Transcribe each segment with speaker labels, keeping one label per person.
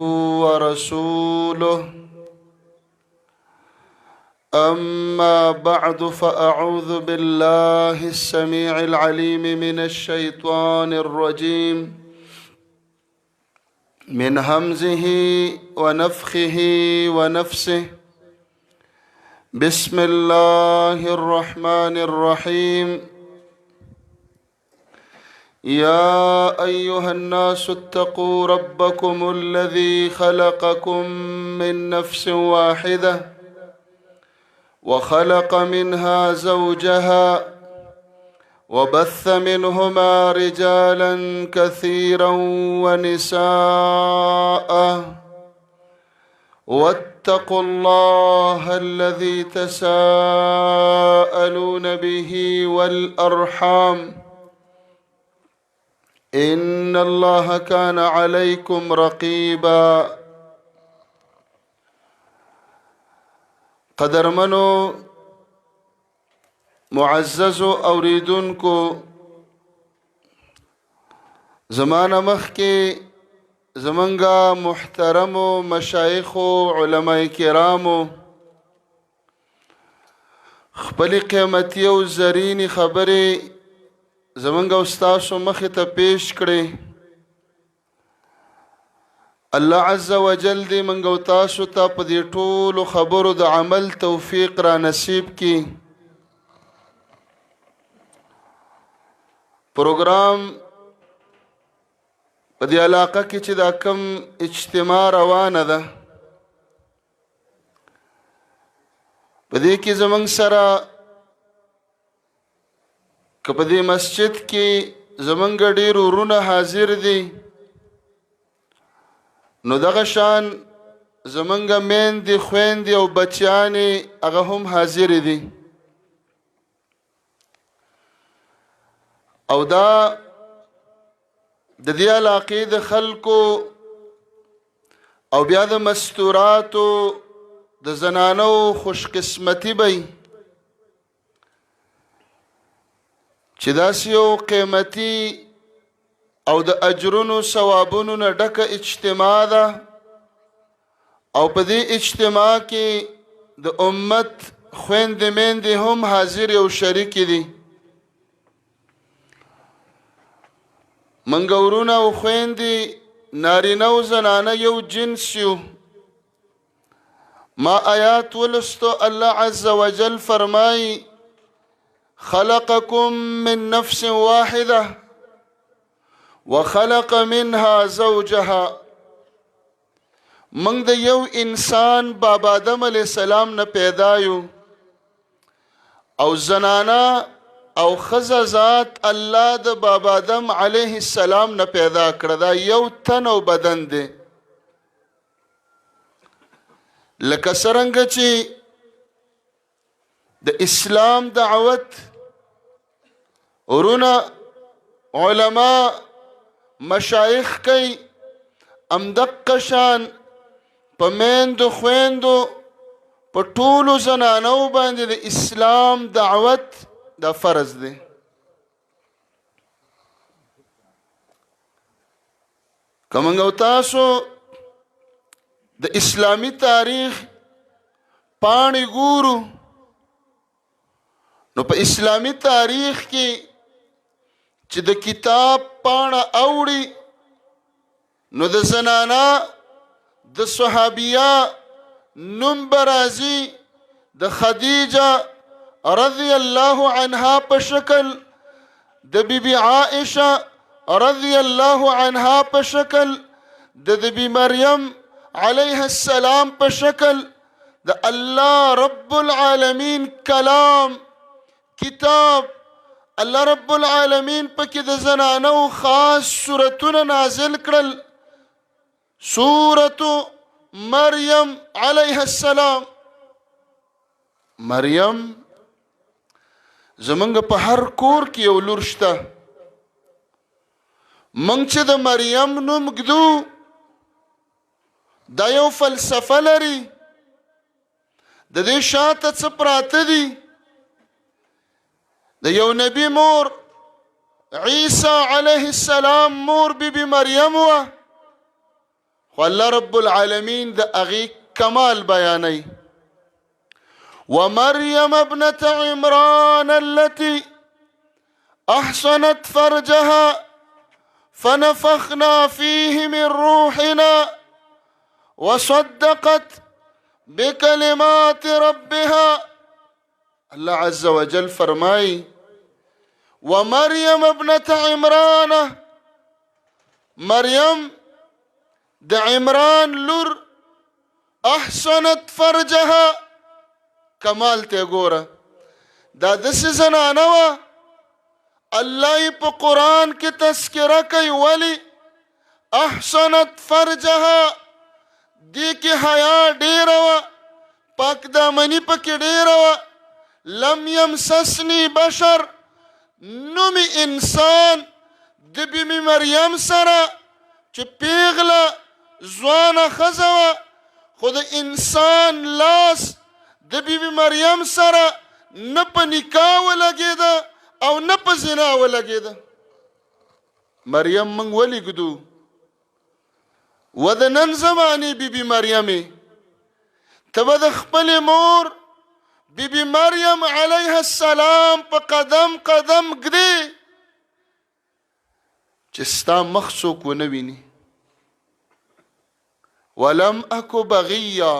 Speaker 1: ورسوله أما بعد فأعوذ بالله السميع العليم من الشيطان الرجيم من همزه ونفخه ونفسه بسم الله الرحمن الرحيم يا أيها الناس اتقوا ربكم الذي خلقكم من نفس واحدة وخلق منها زوجها وبث منهما رجالا كثيرا ونساء واتقوا الله الذي تساءلون به والأرحام إن الله كان عليكم رقيبا. قدرمنو معززو اوریدونکو زمانه مخکې زمونږه محترمو مشایخو علماء کرامو خپلې قیمتي او زرینې خبرې زمونږ استاسو مخې ته پیش کړې. الله عز وجل دې منږ او تاسو ته په دې ټولو خبرو د عمل توفیق را نصیب کړي. پروګرام په دې علاقه کې چې دا کم اجتماع روانه ده په دې کې زمونږ سره که په دې مسجد کې زمونږ ډېر ورونه حاضر دي نو دغه شان زمونږ میندې خویندې او بچیانې هغه هم حاضر دي او دا د دې علاقې د خلکو او بیا د مستوراتو د زنانو خوش قسمتي بی چې داسې یو قیمتي او د اجرونو ثوابونو نه ډکه اجتماع ده او په دې اجتماع کې د امت خویندې میندې هم حاضر او شریک دي. منګ ورونه او خویندې نارینه او زنانه یو جنس یو. ما آیات ولستو الله عز وجل فرمایي خلقكم من نفس واحدة وخلق منها زوجها. من د یو انسان بابا آدم علیہ السلام نه پیدا یو او زنانا او خزه ذات الله د بابا آدم علیہ السلام نه پیدا کړه. دا یو تن او بدن دی لکه څرنګه چې د اسلام دعوت ورونه علماء مشایخ کوي امدقه شان په میندو خویندو په ټولو زنانو باندې د اسلام دعوت دا فرض دی. که موږ او تاسو د اسلامي تاریخ پاڼې ګورو نو په اسلامي تاریخ کې چې د کتاب پاڼه اوړي نو د زنانا د صحابیه نوم برازي د خدیجه رضی الله عنها په شکل د بیبي عائشه رضی الله عنها په شکل د بیبي مریم علیها السلام په شکل د الله رب العالمین کلام کتاب الله رب العالمین پکې د زنانو خاص سورتونه نازل کړل. سورة مریم علیها السلام. مریم زمونږ په هر کور کې یو لور شته. مونږ چې د مریم نوم ږدو دا یو فلسفه لري. د دې شاته څه پراته دي؟ د یو نبی مور عیسی علیه السلام مور بی بی مریم و، والله رب العالمین د اغي کمال بیانای. ومريم ابنة عمران التي أحصنت فرجها فنفخنا فيه من روحنا وصدقت بكلمات ربها. الله عز وجل فرمای ومريم ابنة عمران، مريم د عمران لور، احسنت فرجها، کمال ته ګوره، دا داسې زنانه وه الله یې په قرآن کې تذکره کوي. ولې احسنت فرجها؟ دې کې حیا ډېره وه، پاک دامني پکې ډېره وه. لم یمسسني بشر، نومي انسان د بیبي مریم سره چې پیغله ځوانه ښځه وه، خو د انسان لاس د بیبي مریم سره نه په نکاح ولګېده او نه په زنا ولګېده. مریم موږ ولیږدو و د نن زمانې بیبي مریم، ته به د خپلې مور بیبي مریم علیه السلام په قدم قدم ږدې چې ستا مخ څوک ونه ویني. ولم اکو بغیا.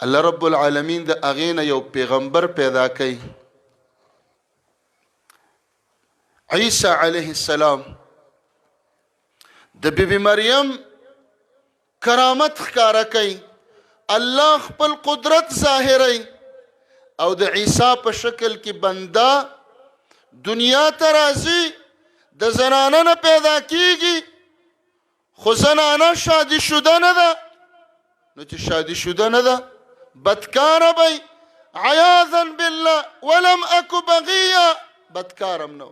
Speaker 1: الله رب العالمین د هغې نه یو پیغمبر پیدا کوي، عیسی علیه السلام. د بیبي مریم کرامت ښکاره کوي، الله خپل قدرت ظاهروي، او د عیسی په شکل کې بنده دنیا ته راځي، د زنانه نه پیدا کیږي، خو زنانه شادي شده نه ده. نو چې شادي شده نه ده بدکاره بی، عیاذا بالله. ولم اکو بغیا، بدکارم نه.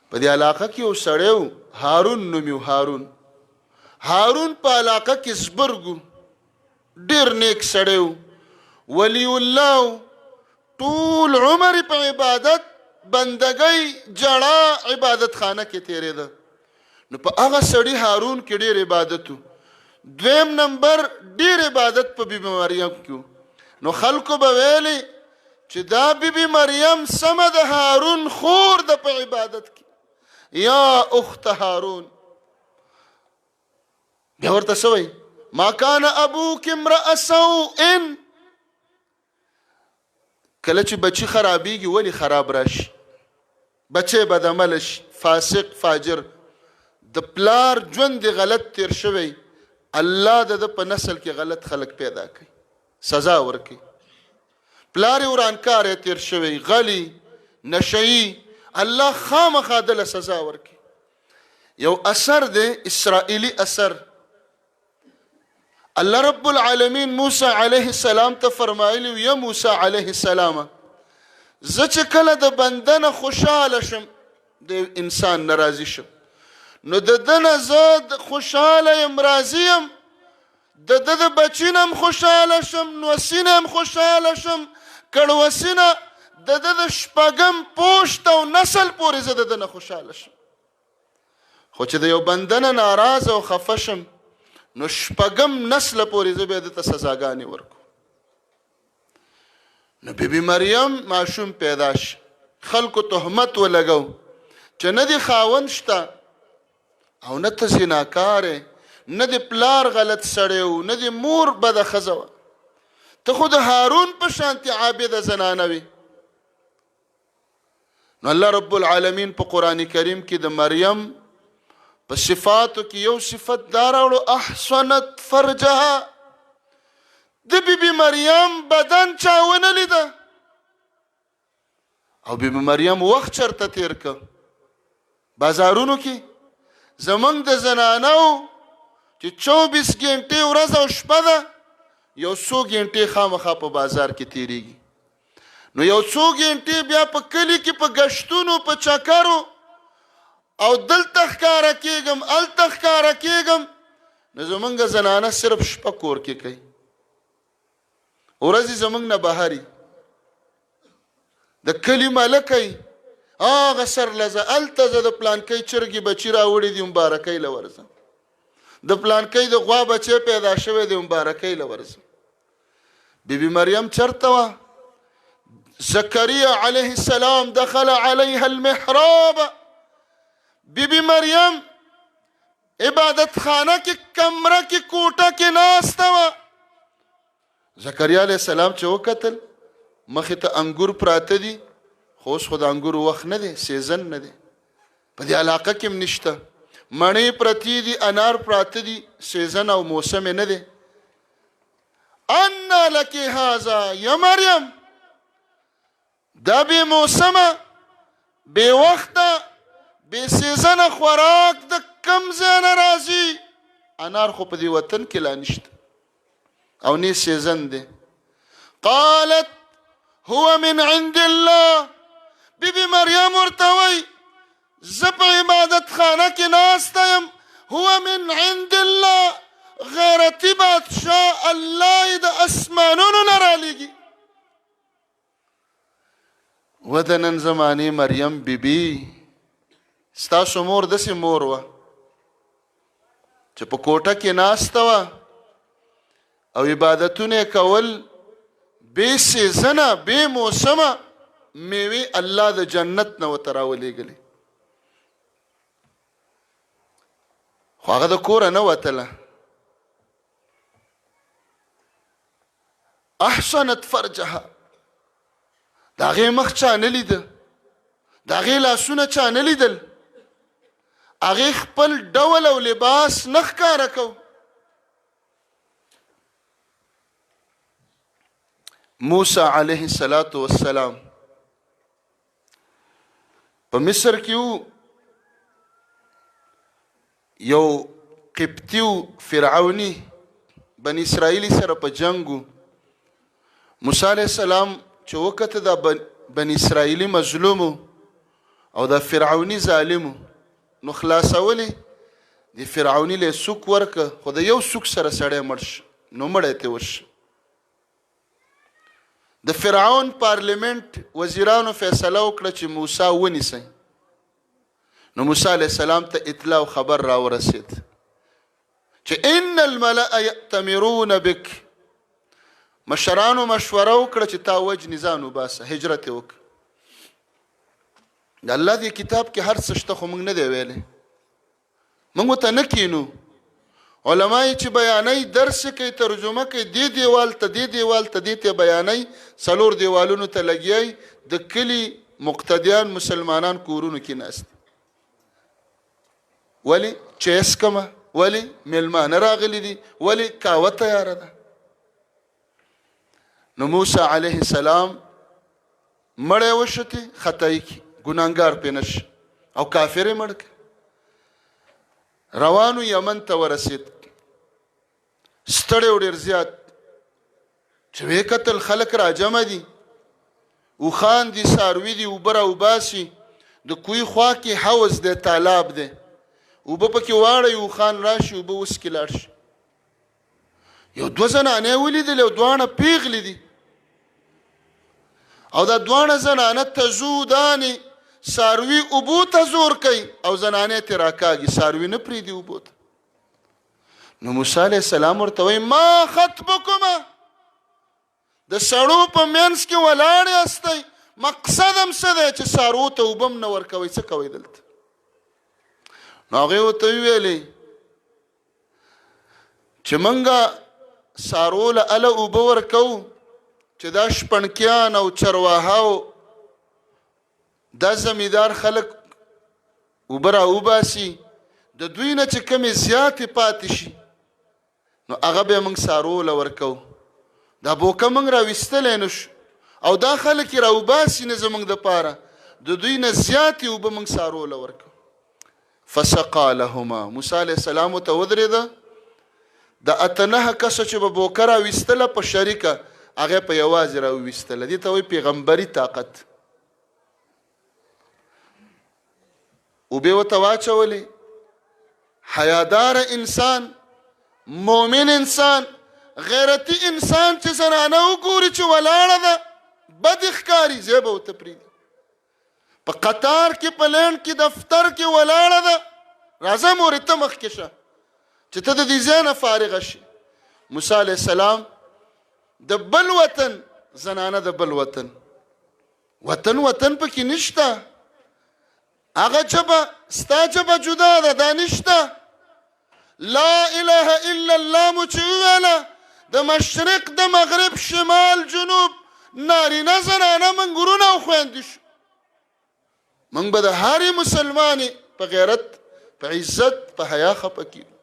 Speaker 1: په دې علاقه کې یو سړی و، هارون نوم یې هارون. هارون په علاقه کې زبرګو، ډېر نیک سړی و، ولی الله. ټول عمر په عبادت، بندګۍ، جړه، عبادت خانه کې تېرېده. نو په هغه سړي هارون کې ډېر عبادت و. دویم نمبر ډېر عبادت په بیبي مریم کې و. نو خلکو به ویلې چې دا بیبي مریم سمه د هارون خور ده په عبادت کې. یا اخت هارون. بیا ورته څه وایي؟ ما کان ابوک امرأ سوء. کله چې بچی خرابېږي ولې خراب راشي؟ بچی بدعمله شي، فاسق، فاجر، د پلار ژوند دی غلط تیر شوی، الله د په نسل کې غلط خلق پیدا کوي، سزا ورکوي. پلار یې ورانکار تیر شوی، غلی، نشئی، الله خامخا دله سزا ورکوي. یو اثر دی اسرائیلی اثر، الله رب العالمین موسی علیه السلام ته فرمایلی و یا موسی علیه السلام، زه چې کله د بنده نه خوشحاله شم، د انسان نه راضي شم، نو د ده نه زه خوشحاله یم، راضي یم. د ده د بچي نه هم خوشحاله شم، نوسي نه هم خوشحاله شم، کړوسي نه، د ده د شپږم پوشت او نسل پورې زه د ده نه خوشحاله شم. خو چې د یو بنده نه ناراضه او خفه شم، نو شپږم نسل پورې زه بیا ده ته سزاګانې ورکو. نو بیبي مریم ماشوم پیدا شي، خلکو تهمت ولګو چې نه دې خاوند شته او نه ته زناکار، نه د پلار غلط سړی و، نه د مور بده ښځه وه، ته خو د هارون په شانتې عابده زنانه وي. نو الله رب العالمین په قرآن کریم کې د مریم په صفاتو کې یو صفت دا راوړو، احسنت فرجها. د بیبي مریم بدن چا ونه لیده، او بیبي مریم وخت چرته تیر که بازارونو کې. زمونږ د زنانو چې 24 ګنټې ورځ او شپه ده، یو څو ګنټې خامخا په بازار کې تیریږي. نو یو څو ګنټې بیا په کلي کې په ګشتونو، په چکرو، او دلته ښکاره کېږم، هلته ښکاره کېږم. نو زمونږ زنانه صرف شپه کور کې کوي، ورځې زمونږ نه بهري، د کلي ملکه هغه سرلزه هلته زه د پلانکۍ چرګې بچي راوړي دي مبارکۍ له ورځم، د پلانکۍ د غوا بچی پیدا شوی دی مبارکۍ له ورځم. بیبي مریم چرته وه؟ زکریا علیه السلام دخل علیها المحراب. بیبي مریم عبادت خانه کې کمره کې کوټه کې ناسته وه. زکریا علیه السلام چې وکتل مخې ته انګور پراته دي، خو اوس خو د انګورو وخت نه دی، سیزن نه دی، په دې علاقه کې هم نشته، مڼې پرتې دي، انار پراته دي، سیزن او موسم نه دی. انا لک هذا یا مریم، دا بې موسمه بې وخته بې سیزنه خوراک د کم ځای نه راځي؟ انار خو په دې وطن کې لا نشته او نه سیزن دی. قالت هو من عند الله. بیبي مریم ورته وایي زه په عبادت خانه کې ناسته یم، هو من عند الله، غیرتي بادشاه الله یې د اسمانونو نه رالیږي. و د نن زمانې مریم بیبي، ستاسو مور داسې مور وه چې په کوټه کې ناسته وه او عبادتونه یې کول، بې سیزنه بې موسمه میوې الله د جنت نه ورته راولېږلې، خو هغه د کوره نه وتله. احسنت فرجها، د هغې مخ چا نه لیده، د هغې لاسونه چا نه لیدل، هغې خپل ډول او لباس نه ښکاره کو. موسی علیه السلام په مصر کې و، یو قبطي و فرعوني بني اسرائیلي سره په جنګ و. موسی علیه السلام چې وکته دا بني اسرائیلي مظلوم او دا فرعوني ظالم، نو خلاصولی د فرعوني له سوک ورکه، خو د یو سوک سره سړی مړ شو، نو مړی ته وشو. د فرعون پارلیمنت وزیرانو فیصله وکړه چې موسی ونیسئ. نو موسی علیه السلام ته اطلاع او خبر راورسید چې ان الملأ یأتمرون بک، مشرانو مشوره وکړه چې تا وجنې ځان وباسه، هجرت یې وکړه. د الله دې کتاب کې هر څه شته، خو موږ نه دی ویلی، موږ ورته نه کینو. علماء چې بیانوي درس کوي، ترجمه کوي، دې دیوال ته دې دیوال ته دې ته بیانوي، څلور دیوالونو ته لګیایي، د کلي مقتدیان مسلمانان کورونو کې ناست. ولی چیس کمه، ولی میلمانه راغلی دي، ولی کاوه تیاره ده. نو موسی علیه السلام مړی وشتی، خطایی کی ګناهګار پې نشه او کافر یې مړ کړ. روانو یمن ته ورسید، ستړی و ډېر زیات، چې ویې کتل خلک راجمع دي، اوښان دي، څاروي دي، اوبه راوباسي، د کوی خوا کې حوض دی، تالاب دی، اوبه پکې واړوي، اوښان راشي اوبه وسکي لاړ شي. یو دوه زنانې ولیدلې او دواړه پیغلې دي، او دا دواړه زنانه تزودانې، څاروي اوبو ته زور کوي او زنانې ترې راکاږي، څاروي نه پرېږدي اوبو ته. نو موسی علیه السلام ورته وایي ما خطبکما، د سړو په منځ کې ولاړ یاستئ، مقصد هم څه دی چې څاروو ته اوبه هم نه ورکوئ، څه کوئ دلته؟ نو هغې ورته وویلې چې موږ څاروو له اله اوبه ورکوو چې دا شپنکیان او چرواهاو دا زمیدار خلک اوبه راوباسي، د دوی نه چې کمې زیاتې پاتې شي نو هغه به موږ څاروو له ورکوو. دا بوکه موږ راویستلی نه شو او دا خلک یې راوباسي نه زموږ دپاره، د دوی نه زیاتې اوبه موږ څاروو له ورکوو. فسقا لهما، موسی علیه السلام ورته ودرېده، د اته نهه کسه چې به بوکه راویستله په شریکه، هغه په یوازې راویستله. دې ته وایي پیغمبري طاقت. اوبې ورته واچولې. حیادار انسان، مومن انسان، غیرتی انسان چې زنانه وګوري چې ولاړه ده بد ښکاري، ځای به ورته پرېږدي. په قطار کې په لین کې دفتر کې ولاړه ده راځه مورې ته مخکې شه چې ته د دې ځای نه فارغه شي. موسی علیه السلام د بل وطن زنانه د بل وطن پکې نشته، هغه ژبه ستا ژبه جدا ده دا نشته. لا اله الا الله مو چې وویله د مشرق د مغرب شمال جنوب نارینه زنانه موږ ورونه او خویندې شو. موږ به د هرې مسلمانې په غیرت په عزت په حیا خفه کېږو.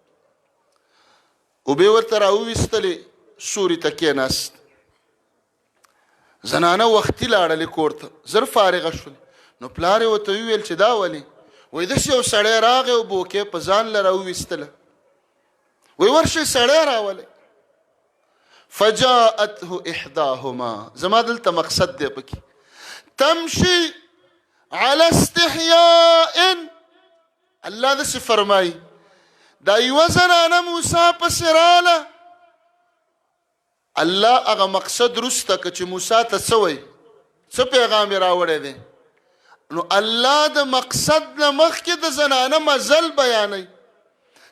Speaker 1: اوبې ورته راوویستلې سوري ته کېناست. زنانه وختي لاړلې کور ته زر فارغه شول. نو پلار یې ورته وویل چې دا ولې؟ وایي داسې یو سړی راغی او بوکې په ځان له راوویستله. وایي ورشئ سړی راولئ. فجاءته احداهما، زما دلته مقصد دی پکې، تمشي على استحياء. الله داسې فرمایي دا یوه زنانه موسی پسې راله. الله هغه مقصد وروسته که چې موسی ته څه وایي څه پیغام یې راوړی دی، نو الله د مقصد نه مخکې د زنانه مزل بیانوي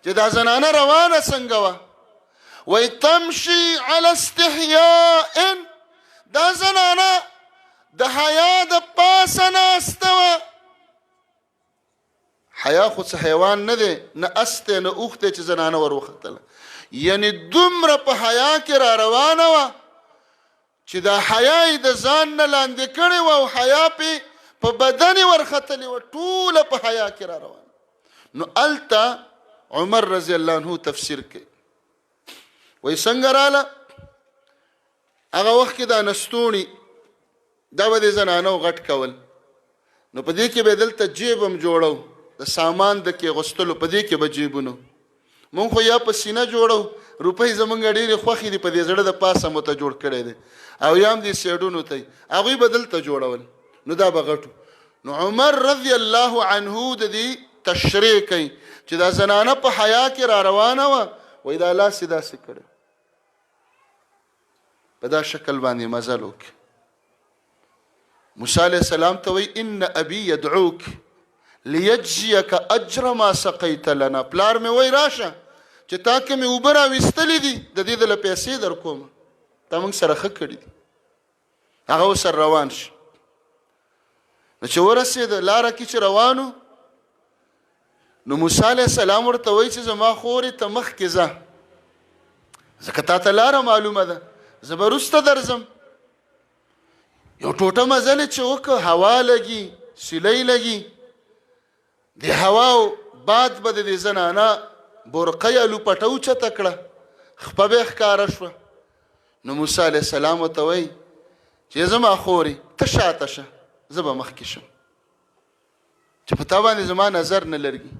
Speaker 1: چې دا زنانه روانه څنګه وه. وایي تمشي على استحیاء، دا زنانه د حیا د پاسه ناسته وه. حیا خو څه حیوان نه دی، نه اس دی نه اوښ دی چې زنانه ور وختله. یعنی دومره په حیا کې را روانه وه چې دا حیا یې د ځان نه لاندې کړې وه او حیا پې په بدن یې ورختلې وه، ټوله په حیا کې را روانه. نو هلته عمر رضی الله عنه تفسیر کوي، وایي څنګه راله؟ هغه وخت کې دا نستوڼي دا به د زنانو غټ کول، نو په دې کې به دلته جیب هم جوړو د سامان د کې غوستلو، په دې کې به جیبونو. مونږ خو یا په سینه جوړو، روپۍ زمونږ ډېرې خوښې دي، په دې زړه د پاسه مو ته جوړ کړی دی، او یا هم دې سیډونو ته هغوی به دلته جوړول، نو دا به غټو. نو عمر رضی الله عنه د دې تشریح کوي چې دا زنانه په حیا کې را روانه وه، وایي دا لاس یې داسې کړی په دا شکل باندې مزل وکړي. موسی علیه السلام ته وایي ان ابي يدعوک لیجزیک اجر ما سقیت لنا، پلار مې وایي راشه چې تا که مې اوبه راویستلې دي د دې دله پیسې در کوم، تا موږ سره ښه کړي دي. هغه ورسره روان شي. نو چې ورسېده لاره کې چې روانو، نو موسی علیه السلام ورته وایي چې زما خورې ته مخکې ځه، ځکه تا ته لاره معلومه ده، زه به وروسته درځم. یو ټوټه مزل یې چې وکړه، هوا لګي سیلی لګي، د هوا او باد به د دې زنانه برقه یا لوپټه اوچته کړه، خپه به یې ښکاره شوه. نو موسی علیه السلام ورته وایي چې زما خورې ته شاته شه، زه به مخکې شم چې په تا باندې زما نظر نه لرګي،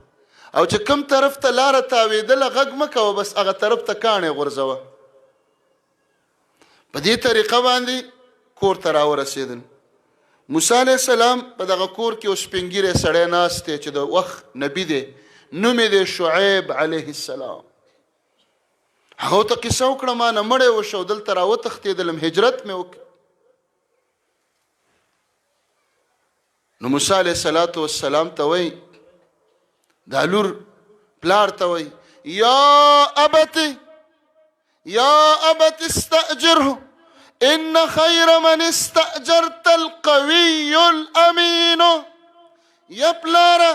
Speaker 1: او چې کوم طرف ته لاره تاوېدله غږ مه کوه، بس هغه طرف ته کاڼې غورځوه. په دې طریقه باندې کور ته راورسېدل. موسی علیه السلام په دغه کور کې اوس سپین ږیری سړی ناست دی چې د وخت نبي دی، نوم یې دی شعیب علیه السلام. هغه ته قصه وکړه ما نه مړی وشو، دلته راوتښتېدلم، هجرت مې وکړ. نو موسی علیه السلام ته وایي دا لور پلار ته وایي یا ابت استأجره ان خیر من استأجرت القوی الامین. یا پلاره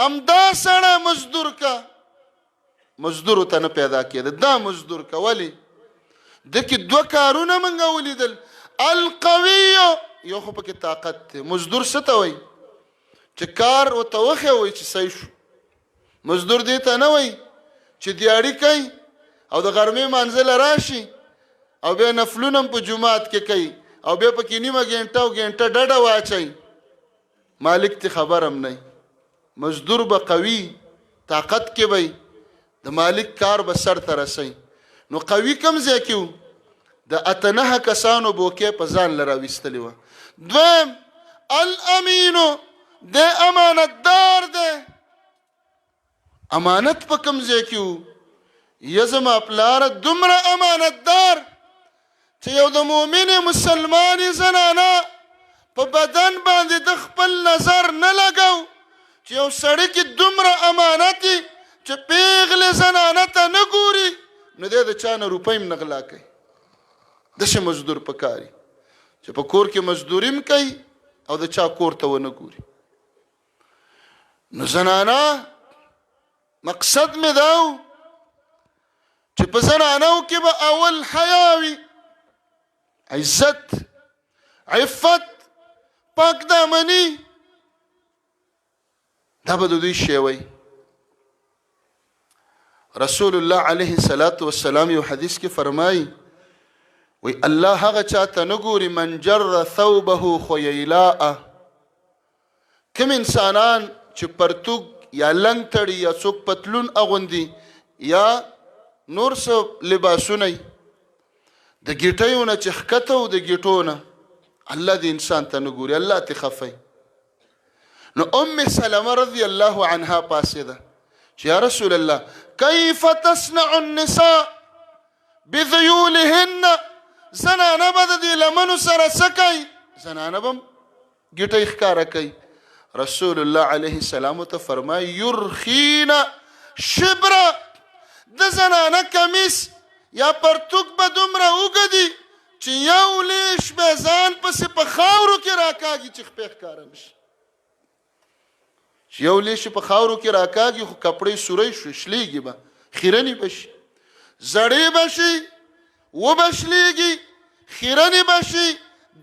Speaker 1: امدا سړی مزدور کا، مزدور ته نه پیدا کېده، دا مزدور کا. ولې؟ دکې دوه کارونه موږ ولیدل، القوی یو خو پکې طاقت دی. مزدور څه ته وایي؟ چې کار ورته وښیوئ چې صحیح شو. مزدور دې ته نه وایي چې دیاړي کوي او د غرمې منزله راشي او بیا نفلونه په جماعت کې کوي او بیا پکې نیمه ګنټه او ګنټه ډډه واچوي، مالک ته خبر هم نه. مزدور به قوي طاقت کې وي، د مالک کار به سر ته رسوي. نو قوي کوم ځای کې و؟ د 8 کسانو بوکې په ځان له راویستلې وه. دویم الامینو، د امانتدار دی. امانت په کوم ځای کې و؟ یا زما پلاره دومره امانتدار چې یو د مؤمنې مسلمانې زنانه په بدن باندې د خپل نظر نه لګو چې یو سړی کې دومره امانت وي چې پیغلې زنانه ته نه ګوري نو دی د چا نه روپۍ هم نه غلا کوي داسې مزدور پکار وي چې په کور کې مزدوري هم کوي او د چا کور ته ونه ګوري نو زنانه مقصد مې دا و چې په زنانو کې به اول حیا وي عزت عفت پاک دامني دا به د دوی شی وی رسول الله علیه الصلاة والسلام یو حدیث کې فرمایي وی الله هغه چاته نه ګوري من جر ثوبه خیلاء کوم انسانان چې پرتوګ یا لنګ تړي یا څوک پتلون اغوندي یا نور څه لباسونه د ګیټیونه چې ښکته و د ګیټونه الله دې انسان ته نه ګوري الله ته خفي نو ام سلمه رضی الله عنها پاسېده چې یا رسول الله کیف تصنع النساء بذیولهن زنانه به د دې لمنو سره څه کوي زنانه به ګیټۍ ښکاره کوي رسول الله علیه السلام ته فرمایي یرخین شبره د زنانه کمیس یا پرتوک به دومره اوږدي چې یو لیش به ځان پسې په خاورو کې راکاږي چې خپې ښکاره نشي چې یو لیش په خاورو کې راکاږي خو کپړې سوری شو شلیږي به خیرنې به شي زړې به شي وبشلیږي خیرنې به شي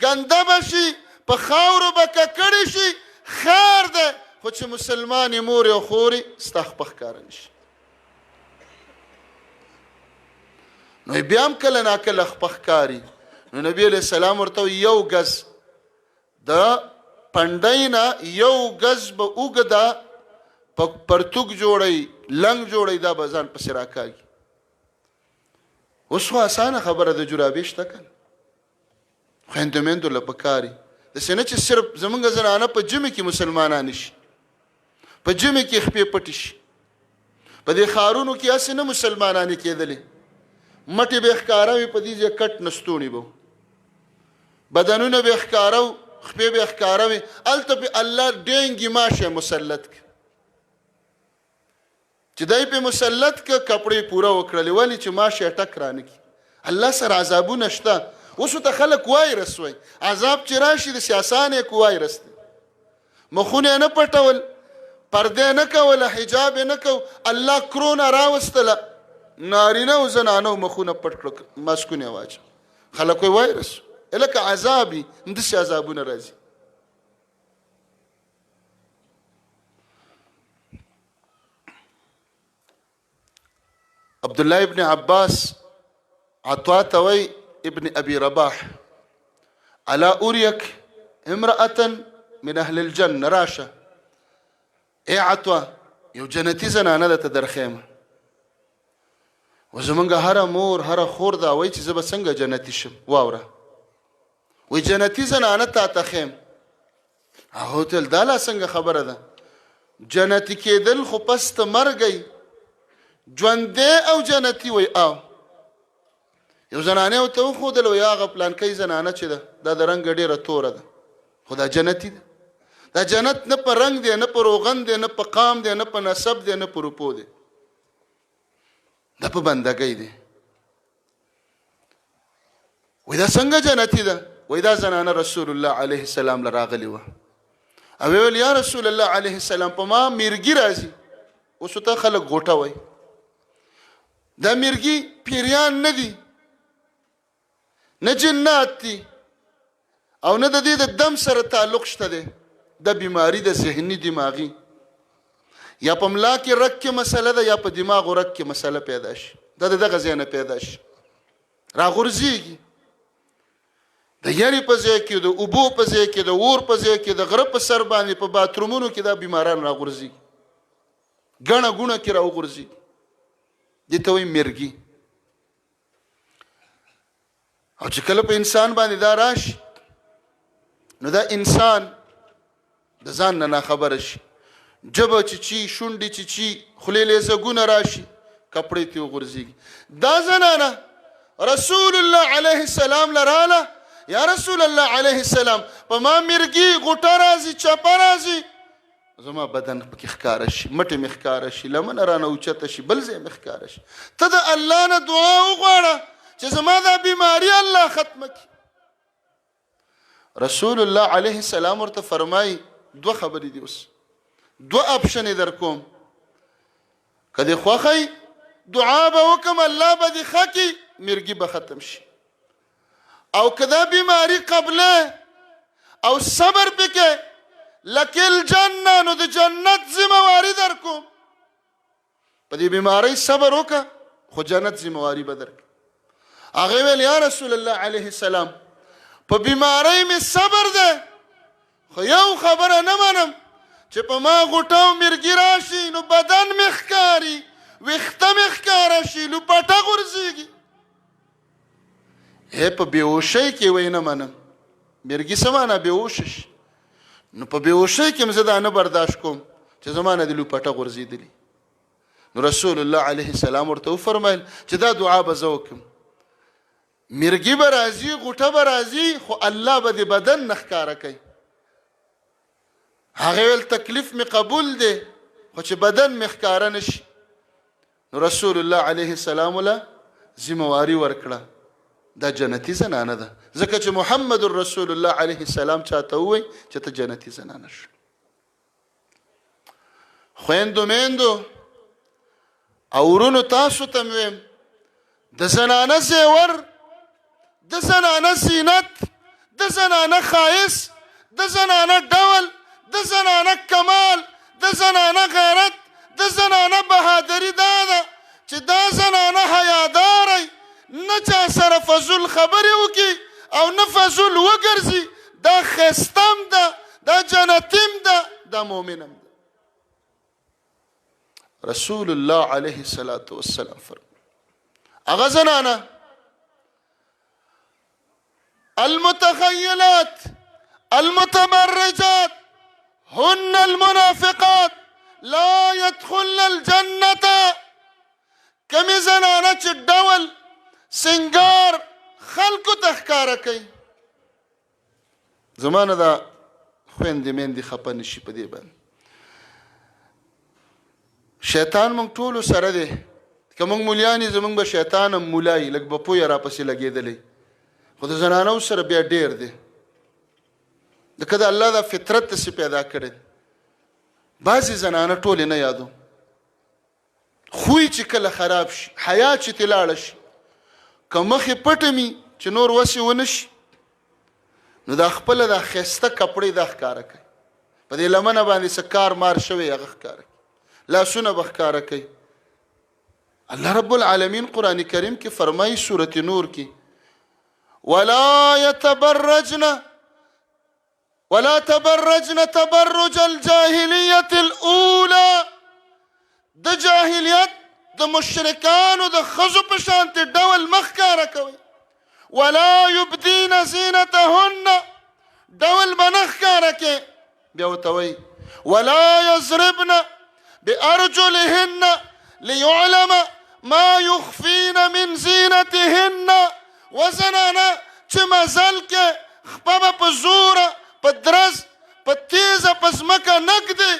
Speaker 1: ګنده به شي په خاورو به ککړې شي خیر ده خو چې مسلمانې مورې او خورې ستا خپه ښکاره نشي نو بیا هم کله ناکله خپه ښکاري نو نبی علیه السلام ورته یو ګز د پنډۍ نه یو ګز به اوږده پرتوګ جوړی لنګ جوړی دا به ځان پسې راکاږي اوس خو اسانه خبره د جرابې شته که خویندو میندو له پکار داسې نه چې صرف زمونږ زنانه په جمع کې مسلمانان شي په جمع کې خپې پټې شي په دې ښارونو کې هسې نه مسلمانانې کېدلې مټې به ښکاره وي په دې ځای کټ نستوڼي به بدنونه به ښکاره و خپې به ښکاره وي هلته پې الله ډینګې ماشه مسلط که چې دی پې مسلط که کپړې پوره وکړلې ولې چې ماشه ټک رانه کړي الله سره عذابونه شته اوس ورته خلک وایرس وایي عذاب چې راشي د سیاسان یې کو وایرس دی مخونه یې نه پټول پردې نه کوله حجاب یې نه کو الله کرونا راوستله نارینه او زنانه مخونه پټ کړه ماسکونه یې واچو خلک وایي وایرس لکه عذاب وي همداسې عذابونه راځي عبدالله ابن عباس عطا ته وایي ابن ابي رباح الا اريك امرأة من اهل الجنة راشه اي عطوا یو جنتی زنانه ده ته درخیمه وزمونږ هره مور هره خور دا وایي چې زه به څنګه جنتي شم واوره وی جنتی زنانه تا ته خیم هغه تل دا لا څنګه خبره ده جنتی کېدل خو پس ته مرګی ژوندی او جنتی وی او یو زنانه ورته وښودله وایي هغه پلانکۍ زنانه چې ده دا د رنګ ډېره توره ده خو دا جنتي ده دا جنت نه په رنګ دی نه په روغن دی نه په قام دی نه په نسب دی نه په روپو دی دا په بندګۍ دی وایي دا څنګه جنتي ده وایي دا زنانه رسول الله علیه السلام له راغلې وه او ویل یا رسول الله علیه السلام په ما میرګي راځي اوس ورته خلک غوټه وایي دا میرګي پیریان نه دي نه جنات دي او نه د دې د دم سره تعلق شته دی د بیماری د ذهني دماغي یا په ملا کې رګ کې مسله ده یا په دماغ رګ کې مسله پیدا شي دا دغه ځای نه پیدا شي راغورځېږي د یاري په ځای کې د اوبو په ځای کې د اور په ځای کې د غره په سر باندې په باترومونو کې دا بیماران راغورځېږي ګڼه ګوڼه کې راوغورځېږي دې ته وایي مرګي او چې کله په انسان باندې دا راشي نو دا انسان د ځان نه ناخبره شي جبه چیچي شونډې چیچي خولې لیزګونه راشي کپړې ترې وغورځېږي دا زنانه رسول الله علیه السلام لراله یا رسول الله علیه السلام په ما مرګي غوټه راځي چپه راځي زما بدن پکې ښکاره شي مټې مې ښکاره شي لمنه رانه اوچته شي بل ځای مې ښکاره شي ته د الله نه دعا وغواړه چې زما دا بیماري الله ختمه کړي رسول الله علیه السلام ورته فرمایي دوه خبرې دي اوس دوه اپشنې در کوم که دې خوښی دعا به وکم الله به دې ښه کړي مرګي به ختم شي او که دا بیماري قبله او صبر پکې لکل جنه نو د جنت ذمواري در کوم په دې بیمارۍ صبر وکړه خو جنت ذمواري به درکړي هغه ویل یا رسول الله علیه السلام په بیمارۍ مې صبر ده خو یو خبره نه منم چې په ما غوټه او مرګي راشي نو بدن مې ښکاري ویښته مې ښکاره شي لوپټه غورځېږي په بېهوشۍ کې وایي نه منم مرګي څه معنا بېهوشه شي نو په بېهوشۍ کې هم زه دا نه برداشت کوم چې زما نه د لوپټه غورځېدلي نو رسول الله علیه السلام ورته وفرمیل چې دا دعا به زه وکړم مرګي به راځي غوټه به راځي خو الله به د بدن نه ښکاره کوي هغه ویل تکلیف مې قبول دی خو چې بدن مې ښکاره نه شي نو رسول الله علیه السلام له ذمواري ورکړه دا جنتي زنانه ده ځکه چې محمد رسول الله علیه السلام چاته ووایي چې ته جنتي زنانه شو خویندو میندو او ورونو تاسو ته مې ویم د زنانه زیور د زنانه زینت د زنانه ښایست د زنانه ډول د زنانه کمال د زنانه غیرت د زنانه بهادري دا ده چې دا زنانه حیاداره نه چا سره فضول خبرې وکړي او نه فضول وګرځي دا ښایستم ده دا جنتیم ده دا مؤمنم ده رسول الله علیه الصلاة والسلام فرمایي هغه زنانه المتخيلات المتبرجات هن المنافقات لا يدخلن الجنة کمی زنانه چې ډول سنگار خلکو ته ښکاره کوي زمانه دا خویندې میندې خفه نشي په دې باندې شیطان موږ ټولو سره دی که موږ مولیان یې زموږ به شیطان هم مولایي لږ به پویه راپسې لګېدلی خو د زنانو سره بیا ډېر دی ځکه د الله دا فطرت داسې پیدا کړی بعضې زنانه ټولې نه یادو خوی چې کله خراب شي حیا چې ترې لاړه شي که مخې پټه مي چې نور وسې ونه شي نو دا خپله دا ښایسته کپړې دا ښکاره کوي په دې لمنه باندې څه کار مار شوی هغه ښکاره کوي لاسونه به ښکاره کوي الله رب العالمین قرآن کریم کې فرمایي سورة نور کې ولا تبرجن تبرج الجاهلیة الأولى د جاهلیت د مشرکانو د ښځو په شانتې ډول مه ښکاره کوئ ولا یبدین زینتهن ډول به نه ښکاره کې بیا ورته وایي ولا یضربن بأرجلهن ليعلم ما يخفين من زینتهن وزنانه چې مزل کې خپه به په زوره په درز په تیزه په ځمکه نږدې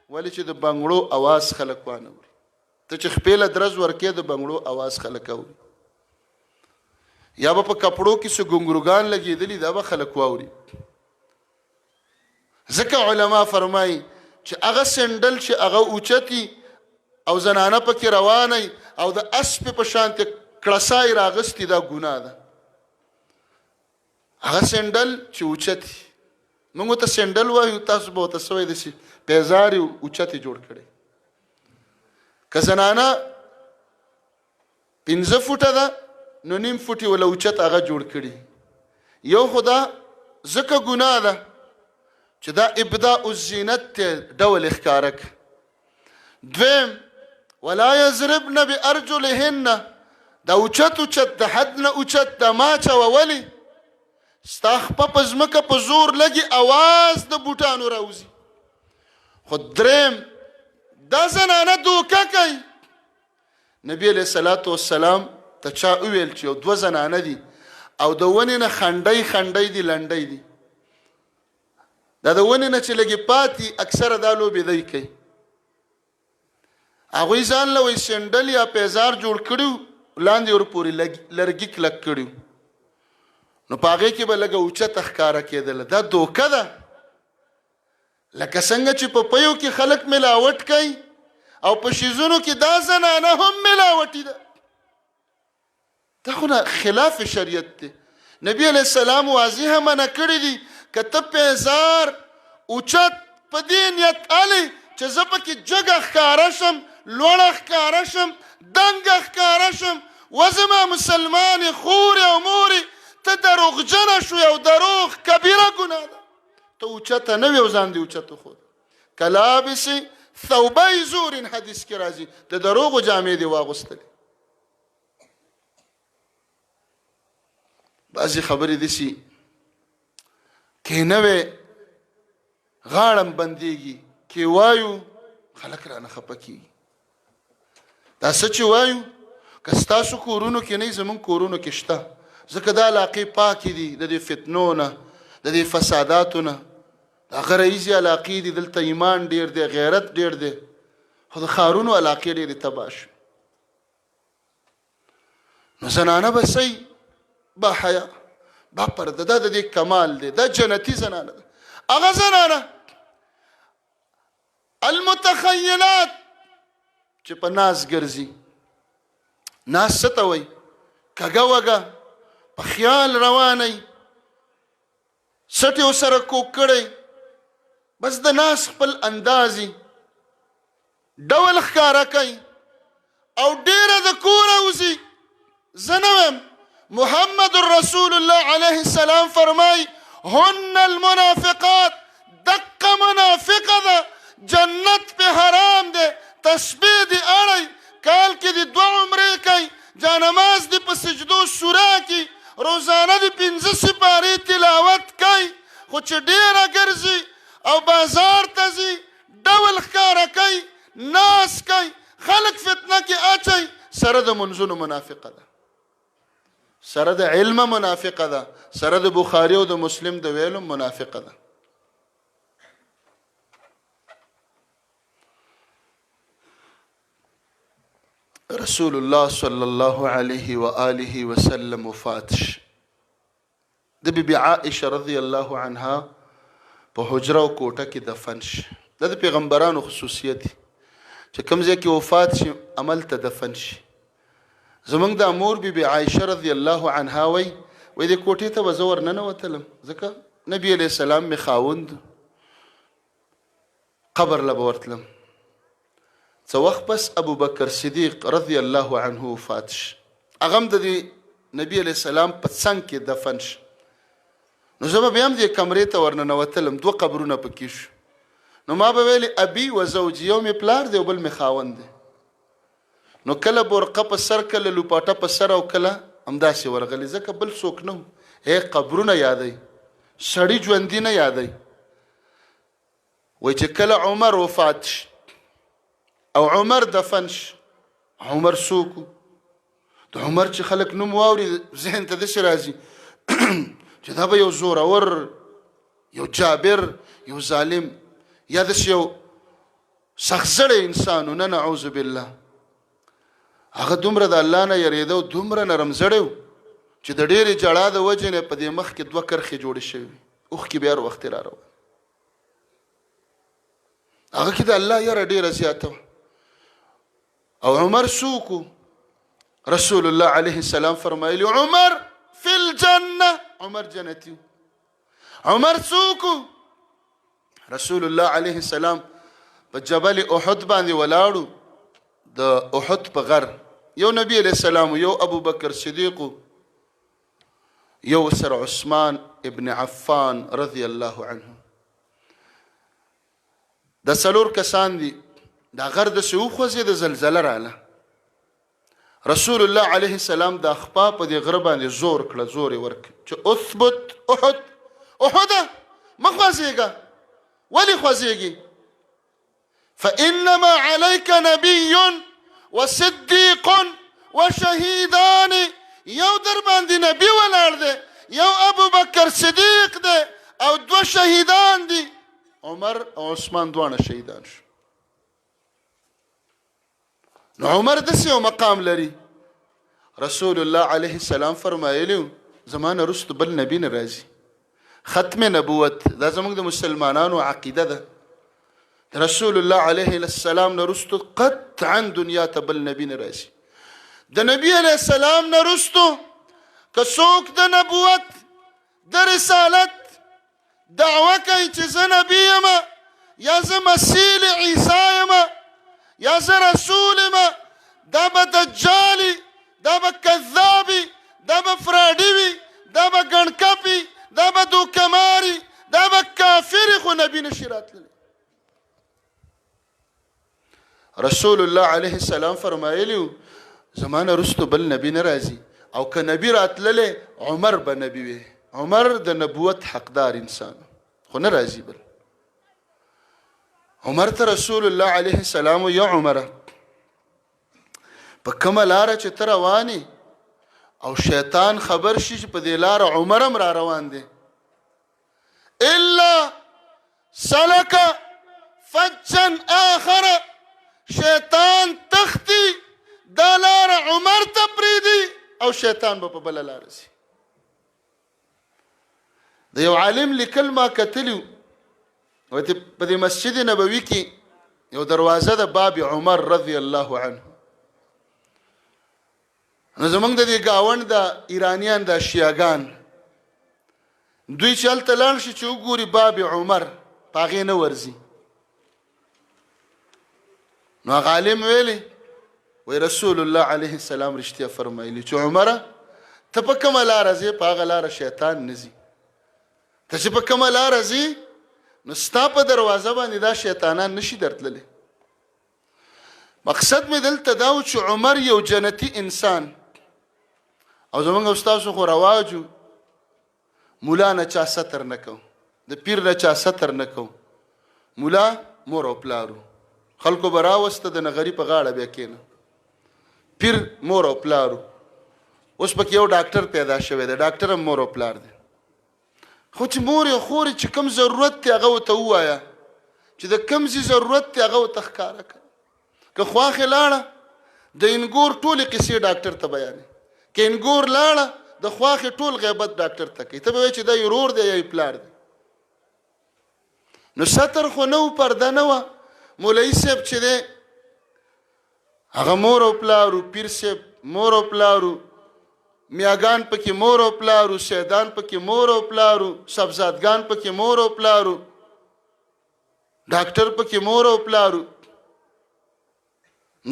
Speaker 1: ولې چې د بنګړو اواز خلک وانه وړي ته چې خپې له درز ورکې د بنګړو اواز خلک اوري یا به په کپړو کې څه ګونګروګان لګېدلي دا به خلک واوري ځکه علما فرمایي چې هغه سنډل چې هغه اوچتي او زنانه پکې روانه او د اسپې په شانتې کړسای راغستې دا ګناه ده هغه سنډل چې اوچتي موږ ته سنډل وایو تاسو به ورته څه وایي داسې پیزار یې اوچتې جوړ کړی که زنانه 5 فوټه ده نو نیم فوټ یې وله اوچت هغه جوړ کړي یو خو دا ځکه ګناه ده چې دا ابداء الزینت ته ډول ښکاره کړه دویم ولا یضربن بارجلهن دا اوچت د حد نه اوچت د ماچوه ولې ستا خپه په ځمکه په زور لګي اواز د بوټانو راوځي خو دریم دا زنانه دوکه کوي نبی علیه الصلاة والسلام ته چا وویل چې یو 2 زنانه دي او د ونې نه خنډۍ خنډۍ دي لنډۍ دي دا د ونې نه چې لږې پاتې اکثره دا لوبې دی کوي هغوی ځان له وایي سینډل یا پیزار جوړ کړي لاندې ورپورې لرګي کلک کړي نو په هغې کې به لږه اوچته ښکاره کېدله دا دوکه ده لکه څنګه چې په پیو کې خلک ملاوټ کوي او په شیزونو کې دا زنانه هم ملاوټي ده دا خو نه خلاف شریعت دی نبی علیہ السلام واضح منع کړی دي که ته پیزار اوچت په دې نیت هلې چې زه پکې جګه ښکاره شم لوړه ښکاره شم دنګه ښکاره شم وزما مسلمانې خورې او مورې ته دروغجنه شوې او دروغ کبیره ګناه ده ته اوچته نه وې او ځان دې اوچت وښود کلابس ثوبی زور حدیث کې راځي د دروغو جامې دې واغوستلې بعضې خبرې داسې کې نه وې غاړم بندېږي کې وایو خلک رانه خفه کېږي دا څه چې وایو که ستاسو کورونو کې نه زمونږ کورونو کې شته ځکه دا علاقې پاکې دي د دې فتنو نه د دې فساداتو نه د هغه رئیسي علاقې دي دلته ایمان ډېر دی غیرت ډېر دی خو د ښارونو علاقې ډېرې تباه شوې نو زنانه به صحیح با حیا با پرده دا د دې کمال دی دا جنتي زنانه ده هغه زنانه المتخیلات چې په ناز ګرځي ناز څه ته وایي کږه وږه په خیال روانئ سټې ورسره کوک کړی بس د ناز خپل اندازي ډول ښکاره کوي او ډېره د کوره وځي زه نه ویم محمد رسول الله علیه السلام فرمای هن المنافقات دقه منافقه ده جنت په حرام ده تسبیح دی اړی کال کې دی 2 عمرې کوي جانماز دی په سجدو سوره کې روزانه دی 15 سپارې تلاوت کوي خو چې ډېره ګرځي او بازار ته ځي ډول ښکاره کوي ناس کوي خلک فتنه کې اچوي سره د منځونو منافقه ده سره د علم منافقه ده سره د بخاري او د مسلم د ویلو منافقه ده رسول الله صلی الله علیه و آله وسلم وفات د بیبي عائشه رضی الله عنها په حجره او کوټه کې دفن شي د پیغمبرانو خصوصیت چې کوم ځای کې وفات شي عمل ته دفن شي زمونږ د امور بیبي عائشه رضی الله عنها وای د کوټې ته به زه ورننوتلم ځکه نبی علیه السلام مې خاوند قبر له به ورتلم څه وخت پس ابو بکر صدیق رضی الله عنه وفات شي هغه هم د نبی علیه السلام په څنګ کې دفن شي نو زه به بیا هم دې کمرې ته ورننوتلم 2 قبرونه پکې شو نو ما به ویلې ابي و زوجي یو مې پلار دی او بل مې خاوند دی نو کله برقه په سر کله لوپاټه په سر او کله همداسې ورغلی ځکه بل څوک نه و قبرونه یادوي سړي ژوندي نه یادوي وایي چې کله عمر وفات شي او عمر دفن شي عمر څوک د عمر چې خلک نوم واوري ذهن ته داسې راځي چې دا به یو زورور یو جابر یو ظالم یا داسې یو سخزړی انسان و نه نعوذ بالله هغه دومره د الله نه یریده او دومره نرم زړی و چې د ډېرې جړا د وجې نه په دې مخ کې 2 کرښې جوړې شوي اوښکې بیا هر وخت را روان هغه کې د الله یره ډېره زیاته وه او عمر څوک رسول الله علیه السلام فرمایلی عمر فی الجنه عمر جنتی عمر څوک رسول الله علیه السلام په جبل احد باندې ولاړو د احد په غر یو نبی علیہ السلام یو ابو بکر صدیق یو سر عثمان ابن عفان رضی الله عنه د 4 کسان دي دا غر د سو خوځي د زلزلہ رااله رسول الله علیه السلام د خپا په دې غر باندې زور کړه زور ورک چې اثبت احد احد مخوځيګه ولی خوځيږي فانما عليك نبي وصديق وشهيدان یو در باندې نبی ولاړ دی، یو ابو بکر صدیق دی او 2 شهیدان دي، عمر او عثمان دواړه شهیدان شو. نو عمر داسې یو مقام لري، رسول الله علیه السلام فرمایلی زمانه رستو بل نبی نه راځي. ختم نبوت دا زموږ د مسلمانانو عقیده ده، رسول الله علیه السلام نه رستو قطعا دنیا ته بل نبی نه راځي. د نبی علیه السلام نه رستو که څوک د نبوت د رسالت دعوه کوي چې زه نبی یم یا زه مسیح عیسی یم یا زه رسول یم، دا به دجالي، دا به کذابي، دا به فراډي وي، دا به ګڼکپي، دا به دوکماري، دا به کافر، خو نبی نشي راتللی. رسول الله علیه السلام فرمایلی زمانه رستو بل نبی نه راځي، او که نبی راتللی عمر به نبی وي. عمر د نبوت حقدار انسان خو نه راځي بل. عمر ته رسول الله علیه السلام یا عمره په کومه لاره چې ته روانې او شیطان خبر شي چې په دې لاره عمر هم را روان دی، الا سلک فجا آخر، شیطان تختی دا لاره عمر ته پریږدي او شیطان به په بله لاره ځي. د یو عالم لیکل ما کتلي وایي په دې مسجد نبوي کې یو دروازه ده باب عمر رضی الله عنه. نو زمونږ د دې ګاونډ د ایرانیان د شیعاګان دوی چې هلته لاړ شي چې وګوري باب عمر په هغې نه ورځي. نو هغه عالم ویلي وی رسول الله علیه السلام رښتیا فرمایلی چې عمره ته په کومه لاره ځې په هغه لاره شیطان نه ځي. ته چې په کومه لاره ځې نو ستا په دروازه باندې دا شیطانان نشي درتللی. مقصد مې دلته دا و چې عمر یو جنتي انسان، او زمونږ استاسو خو رواجو مولا نه چا ستر نه کو، د پیر نه چا ستر نه کو. مولا مور او پلارو، خلکو به راوسته د نغري په غاړه بیا کېنه. پیر مور او پلارو. اوس پکې یو ډاکټر پیدا شوی دی، ډاکټر هم مور او پلار دی. خو چې مور یا خور چې کوم ضرورت دی هغه ورته ووایه، چې د کوم ځای ضرورت دی هغه ورته ښکاره کړه. که خواښې لاړه د انګور ټولې قصې ډاکټر ته بیانې، که انګور لاړه د خواښې ټول غیبت ډاکټر ته کوي. ته به وایې چې دا یې ورور دی یا یې پلار دی. نو ستر خو نه و، پرده نه وه. مولوي صاحب چې دی هغه مور او پلارو، پیر صاحب مور او پلارو، میاګان پکې مور او پلارو، سیدان پکې مور او پلارو، سبزادګان پکې مور او پلارو، ډاکټر پکې مور او پلارو.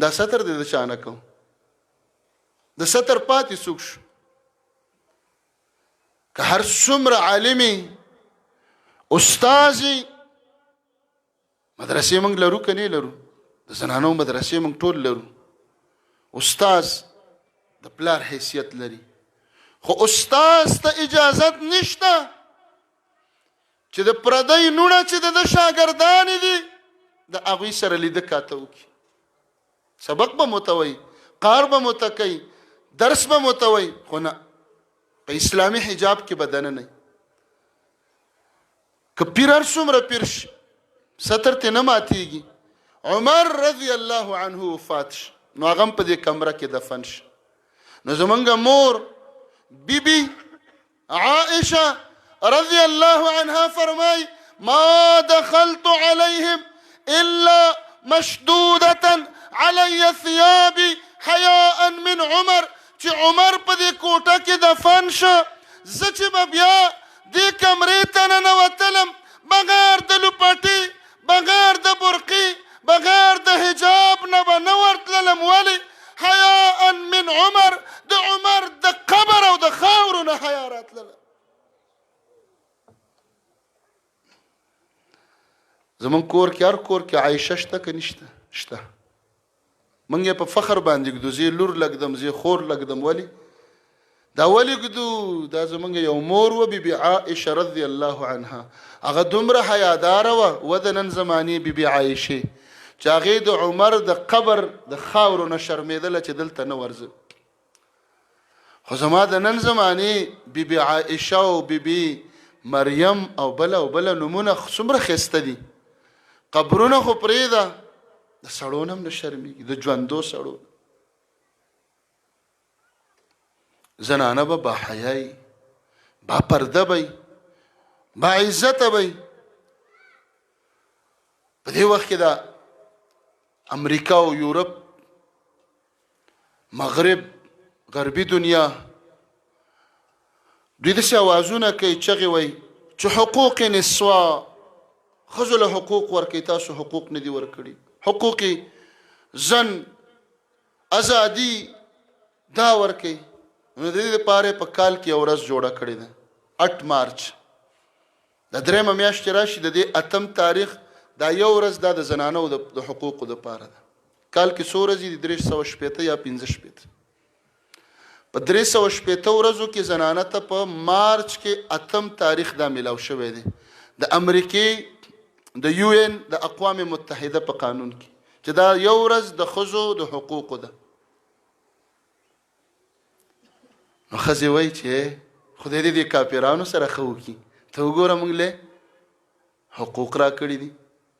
Speaker 1: دا ستر دی د چا نه کوم، د ستر پاتې څوک شو. که هر څومره عالمي استازي، مدرسې موږ لرو که نه لرو، د زنانو مدرسې موږ ټول لرو، استاز د پلار حیثیت لري. خو استاز ته اجازت نشته چې د پردی نوڼه چې د شاګردانې دي د هغوی سره لیده کاته وکړي. سبق به مو ته وایي، قار به مو ته کوي، درس به مو ته وایي، خو نه، په اسلامي حجاب کې به دننه. که پیر هر څومره پیر شي ستر ته نه ماتېږي. عمر رضی الله عنه وفات شي، نو هغه هم په دې کمره کې دفن شي. نو زمونږ مور بیبي عائشه رضی الله عنها فرمای ما دخلت عليهم الا مشدودة علي ثيابي حياء من عمر. چې عمر په دې کوټه کې دفن شه، زه چې به بیا دې کمرې ته ننوتلم بغیر د لوپټې، بغیر د برقې، بغیر د حجاب نه به نه ورتللم. ولې؟ حیاء من عمر، د عمر د قبر او د خاورو نه حیا راتلله. زمونږ کور کې هر کور کې عایشه شته که نشته؟ شته. موږ یې په فخر باندې ږدو، زه لور لږدم، زه خور لږدم. ولې؟ دا ولې ږدو؟ دا زمونږ یو مور وه بیبي عائشه رضی الله عنها، هغه دومره حیاداره وه و د نن زمانې بیبي عایشې چې هغې د عمر د قبر د خاورو نه شرمېدله چې دلته نه ورځه. خو زما د نن زمانې بیبي عائشه او بیبي مریم او بل نمونه څومره ښایسته دي. قبرونه خو پرېږده، د سړو نه هم نه شرمېږي، د ژوندو سړو. زنانه به باحیایي، با پرده به با عزته به. په دې وخت کې د امریکا او یورپ، مغرب، غربي دنیا دوی داسې اوازونه کوي، چغې وایي چې حقوق نسوا، ښځو له حقوق ورکوي، تاسو حقوق نه دي ورکړي. حقوق زن ازادي دا ورکوي. نو د دې لپاره په کال کې یو ورځ جوړه کړې ده، 8 مارچ. د درېیمه میاشتې راشي، د دې 8 تاریخ دا یو ورځ دا د زنانو د حقوقو دپاره ده. کال کې څو ورځې دي؟ 360 یا 65. په 360 ورځو کې زنانه ته په مارچ کې 8 تاریخ دا میلاو شوی دی د امریکې د UN د اقوام متحده په قانون کې، چې دا یو ورځ د ښځو د حقوقو ده. نو ښځې وایي چې خدای دې د کافرانو سره ښه وکړي، ته وګوره موږ له حقوق را کړي دي.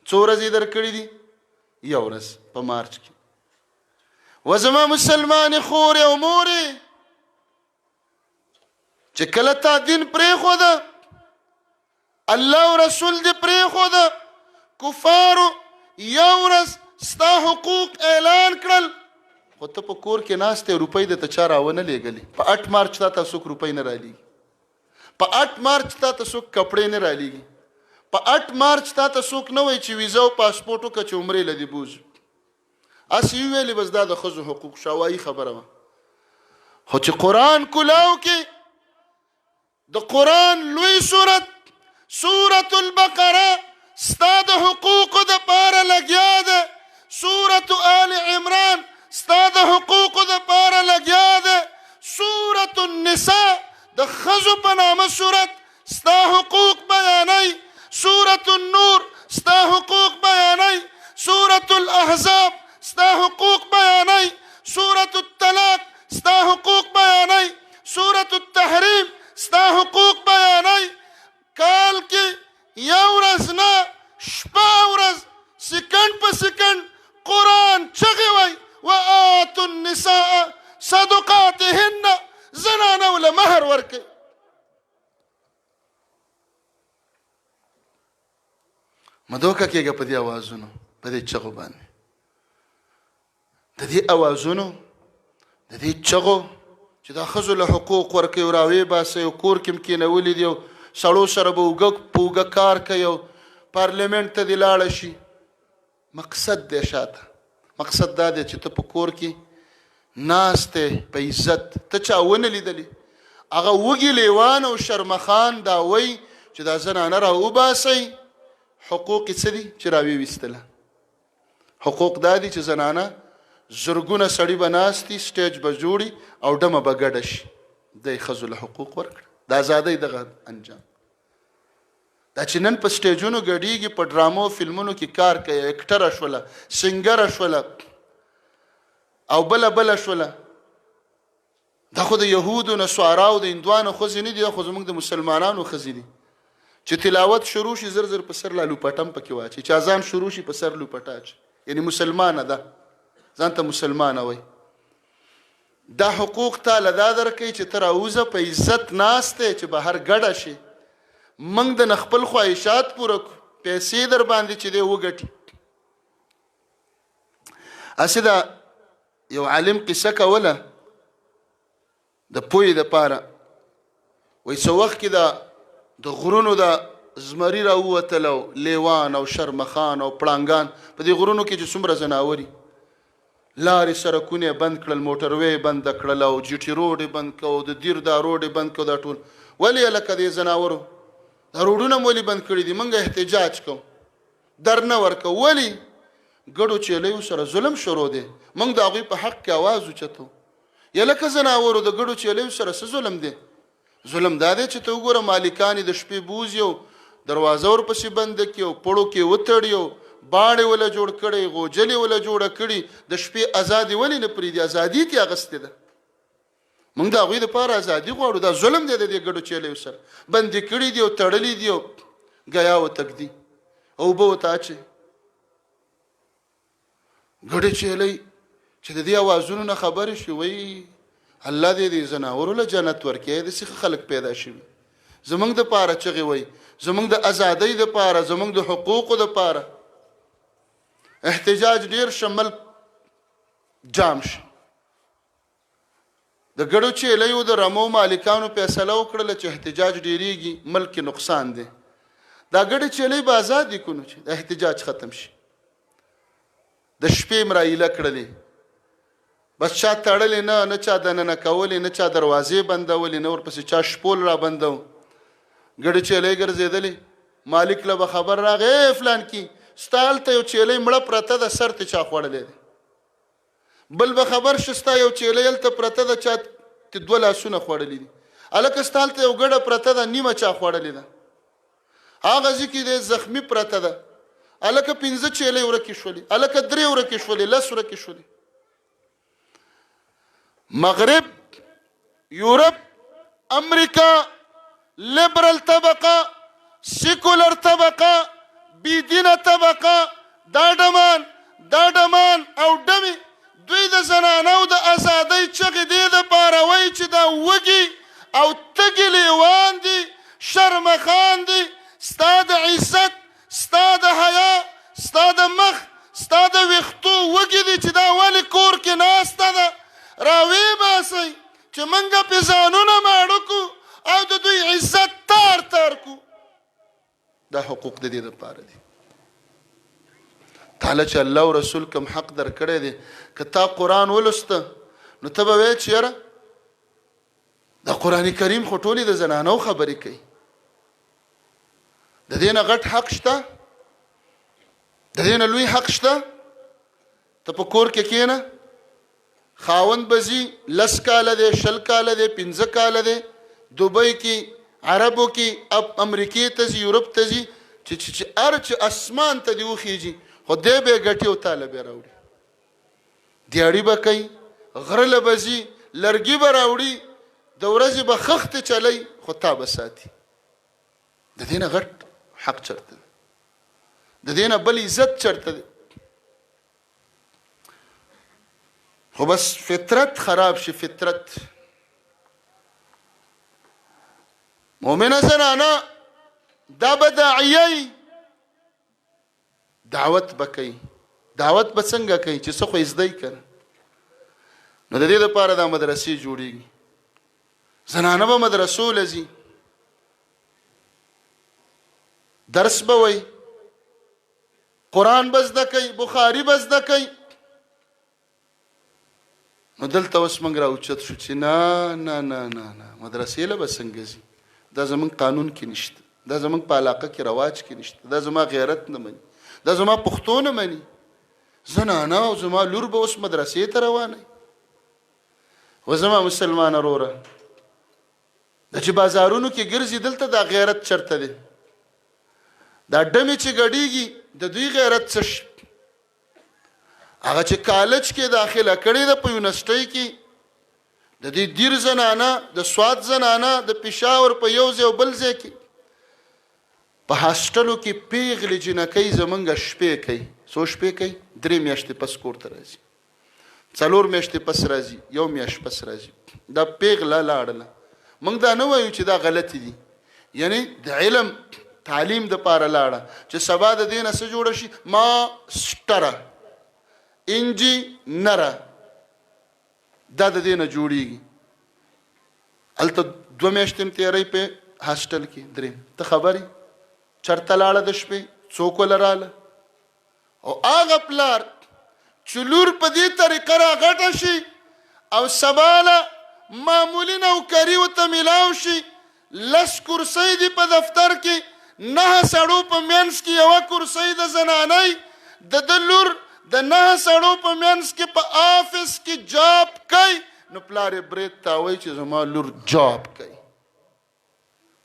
Speaker 1: څو ورځې در کړي دي؟ یو ورځ په مارچ کې. و زما مسلمانې خورې او مورې، چې کله تا دین پرېښوده، الله او رسول دې پرېښوده، کفارو یو ورځ ستا حقوق اعلان کړل، خو ته په کور کې ناست یې، روپۍ درته چا راونه لېږلې. په 8 مارچ تا ته څوک روپۍ نه رالیږي، په 8 مارچ تا ته څوک کپړې نه رالیږي، په 8 مارچ تا ته څوک نه وایي چې ویزه او پاسپورټ وکړه چې عمرې له دې بوځو. هسې وویلې بس دا د ښځو حقوق شوایي خبره وه. خو چې قرآن کلاو کې د قرآن لوی سورة البقره ستا د حقوقو دپاره لګیا ده، سورة آل عمران ستا د حقوقو دپاره لګیا ده، سورة النساء د ښځو په نامه سورت ستا حقوق بیانوي، سورة النور ستا حقوق بیانوي، سورة الاحزاب ستا حقوق بیانوي، سورة الطلاق ستا حقوق بیانوي، سورة التحریم ستا حقوق بیانوي. کال کې یو ورځ نه، شپه ورځ، سکند په سکند قرآن چغې وایي وآتوا النساء صدقاتهن، زنانو له مهر ورکوي. مدوکه کېږه په دې اوازونو، په دې چغو باندې، د دې اوازونو، د دې چغو چې دا ښځو له حقوق ورکوي او راویې باسئ او کور کې م کېنولي دي او سړو سره به اوږه په اوږه کار کوي او پارلیمنټ ته دې لاړه شي. مقصد دی شاته، مقصد دا دی چې ته په کور کې ناست په عزت، ته چا ونه لیدلې. هغه وږي لیوان او شرمخان دا وایي چې دا زنانه را وباسئ. حقوق یې څه دي چې راویې ویستله؟ حقوق دا دي چې زنانه زرګونه سړي به ناست دي، سټیج به جوړي او ډمه به ګډه شي. دی ښځو له حقوق ورکړه، د ازادۍ دغه انجام. دا چې نن په سټیجونو ګډېږي، په ډرامو فلمونو کې کار کوي، اکټره شوله، سنګره شوله او بله شوله، دا خو د یهودو نصاراو د هندوانو ښځې نه دي، دا خو زموږ د مسلمانانو ښځې دي. چې تلاوت شروع شي زر زر په سر لا لوپټم پکې واچي، چې اذان شروع شي په سر لوپټه اچي، یعنی مسلمانه ده، ځان ته مسلمانه وایي. دا حقوق تاله دا درکوي چې ته راوځه په عزت ناست دی، چې بهر ګډه شي، موږ د نه خپل خواهشات پوره کړو، پیسې در باندې چې دی وګټي. هسې دا یو عالم قصه کوله د پوهې دپاره، وایي څه وخت کې د غرونو د زمري راووتل او لیوان او شرمخان او پړانګان، په دې غرونو کې چې څومره ځناوري، لارې سرکونه بند کړل، موټروې بند کړل او جي ټي روډ بند کړو، د دیر دا روډ بند کړو، دا ټول ولې هلکه دې ځناورو دا روډونه مو ولې بند کړي دي؟ موږ احتجاج کوو، در نه ورکوو. ولې؟ ګډو چیلیو سره ظلم شروع دی، موږ د هغوی په حق کې اواز اوچتو. یا لکه ځناورو د ګډو چیلیو سره څه ظلم دی؟ ظلم دا دی چې ته وګوره مالکان د شپې بوځي او دروازه ورپسې بنده کړي او پړو کې وتړي او باړې وله جوړ کړی، غوجلې وله جوړه کړي، د شپې ازادي ولې نه پرېږدي؟ ازادي ترې اخیستې ده. موږ د هغوی دپاره ازادي غواړو. دا ظلم دی د دې ګډو چیلیو سره. بندي کړي دي او تړلي دي او ګیا وتږدي او اوبه ورته اچوي. ګډې چیلۍ چې د دې اوازونو نه خبرې شي وایي الله دې دې ځناورو له جنت ورکړي. داسې خلک پیدا شوي زموږ دپاره چغې وایي، زموږ د ازادۍ دپاره، زموږ د حقوقو دپاره. احتجاج ډېر شمل جام شي. د ګډو چیلیو د رمو مالکانو فیصله وکړله چې احتجاج ډېرېږي، ملک کې نقصان دی. دا ګډې چیلۍ به ازادې کړو چې د احتجاج ختم شي. د شپې مرایله کړلې، بس چا تړلې نه چا دننه کولې، نه چا دروازې بندولې، نه ورپسې چا شپول را بندو. ګډې چیلۍ ګرځېدلې. مالک له به خبر راغی فلان کې ستا هلته یو چیلۍ مړه پرته ده، سر ته چا خوړلی دی. بل به خبر شي ستا یو چیلۍ هلته پرته ده، چا ته 2 لاسونه خوړلي دي. هلکه ستا هلته یو ګډه پرته ده، نیمه چا خوړلې ده. هغه ځای کې دی زخمي پرته ده. هلکه 5 چیلۍ ورکې شولې، هلکه 3 ورکې شولې، 10 ورکې شولې. مغرب، یورپ، امریکا، لیبرل طبقه، سیکولر طبقه، بيدینه طبقه، دا ډمان او ډمې دوی د زنانو د ازادۍ چغې دې دپاره وایي چې دا وږي او تږي لیوان دي، شرمخان دي. ستا د عزت، ستا د حیا، ستا د مخ، ستا د ویښتو وږي دي چې دا ولې کور کې ناسته ده. راوی باسئ چې موږ پې ځانونه ماړه کړو او د دوی عزت تار تار کړو. دا حقوق د دې دپاره دي. تعالی چې الله او رسول کوم حق در کړی دی، که تا قرآن ولسته نو ته به وایې چې یاره دا قرآن کریم خو ټولې د زنانو خبرې کوي. د دې نه غټ حق شته؟ د دې نه لوی حق شته؟ ته په کور کې کښېنه، خاوند به ځي 10 کاله دی، 20 کاله دی، 15 کاله دی، دوبۍ کې، عربو کې، امریکې ته ځي، یورپ ته ځي، چې هر چې اسمان ته دې وخیږي خو دی به یې ګټي او تاله به یې راوړي. دیاړي به کوي، غره له به ځي، لرګي به راوړي، د ورځې به خښتې چلی خو تا به ساتي. د دې نه غټ حق چرته دی؟ د دې نه بل عزت چرته دی؟ خو بس فطرت خراب شي. فطرت مؤمنه زنانه دا به داعیه دعوت به کوي. دعوت به څنګه کوي چې څه خو زده یې که نه. نو د دې دپاره دا مدرسې جوړېږي. زنانه به مدرسو له ځي، درس به وایي، قرآن به زده کوي، بخاري به زده کوي. نو دلته اوس موږ راوچت شو چې نه نه نه نه نه مدرسې له به څنګه ځي؟ دا زموږ قانون کې نشته، دا زموږ په علاقه کې رواج کې نشته، دا زما غیرت نه مني، دا زما پښتو نه مني. زنانه او زما لور به اوس مدرسې ته روانه. و زما مسلمان وروره دا چې بازارونو کې ګرځي دلته دا غیرت چرته دی؟ دا ډمې چې ګډېږي د دوی غیرت څه شي؟ هغه چې کالج کې داخله کړې ده په یونیورسټۍ کې د دې دیر زنانه، د سوات زنانه، د پېښور په یو ځای او بل ځای کې په هاسټلو کې پیغلې جنکۍ زمونږ شپې کوي. څو شپې کوي؟ 3 میاشتې پس کور ته راځي، 4 میاشتې پس راځي، 1 میاشت پس راځي. دا پیغله لاړله. موږ دا نه وایو چې دا غلطي دي، یعنی د علم تعلیم د پاره لاړه چې سبا د دې نه څه جوړه شي؟ ماسټره، انجینره، دا د دې نه جوړېږي. هلته 2 میاشتې م تېروي په هاسټل کې، 3. ته خبرې چرته لاړه د شپې؟ څوک ولراله؟ او هغه پلار چې لور په دې طریقه راغټه شي او سباله معمولي نوکري ورته میلاو شي، 10 کرسۍ دي په دفتر کې، 9 سړو په منځ کې 1 کرسۍ د زنانۍ، د لور د 9 سړو په منځ کې په آفس کې جاب کوي. نو پلار یې برید تاوی چې زما لور جاب کوي.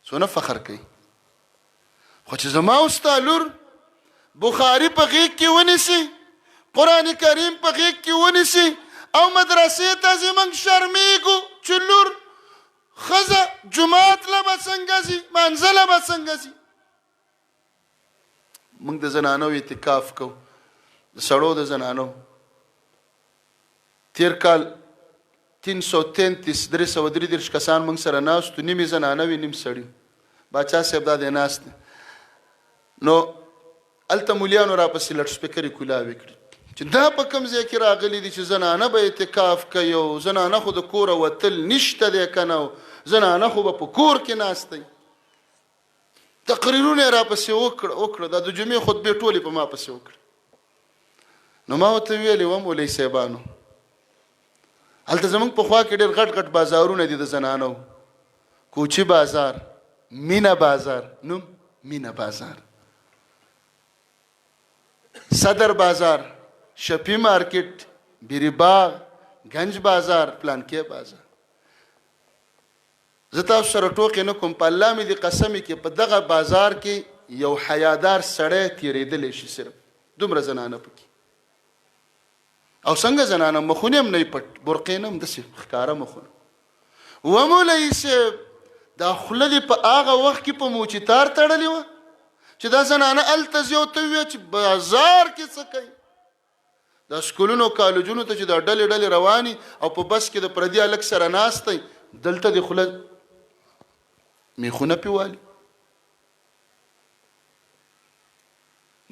Speaker 1: څونه فخر کوي. خو چې زما او ستا لور بخاري په غیږ کې ونیسي، قرآن کریم په غیږ کې ونیسي او مدرسې ته ځي، موږ شرمېږو. چې لور ښځه جومات له به څنګه ځي مانځه له به څنګه ځي موږ د زنانو اعتکاف کوو د سړو د زنانو تیر کال 333 کسان موږ سره ناستو نیمې زنانه وي نیم سړي باچا صاحب دا دی ناست نو هلته مولیانو راپسې لټ سپیکرې کولاوې کړي چې دا په کوم ځای کې راغلي دي چې زنانه به اعتکاف کوي او زنانه خو د کوره وتل نشته دی که نه زنانه خو به په کور کې ناست دی تقریرونه یې راپسې وکړه دا د جمعې خطبې ټولې په ما پسې وکړه نو ما ورته ویلې وه مولوي صاحبانو هلته زموږ په خوا کې ډېر غټ غټ بازارونه دي د زنانو کوچي بازار مینه بازار نوم مینه بازار صدر بازار شپی مارکیټ بیری باغ گنج بازار پلانکې بازار زه تاسو سره ټوکې نه کوم په الله مې دې قسمې کې په دغه بازار کې یو حیادار سړی تېرېدلی شي صرف دومره زنانه پکې او څنګه زنانه مخونه هم نه یې پټ برقې نه هم داسې ښکاره مخونه ومولوي صاحب دا خوله دې په هغه وخت کې په موچیتار تړلې وه چې دا زنانه هلته ځي او ته ووایه چې بازار کې څه کوي دا سکولونو کالجونو ته چې دا ډلې ډلې رواني او په بس کې د پردي هلک سره ناست دی دلته د خوله میخونه پې والي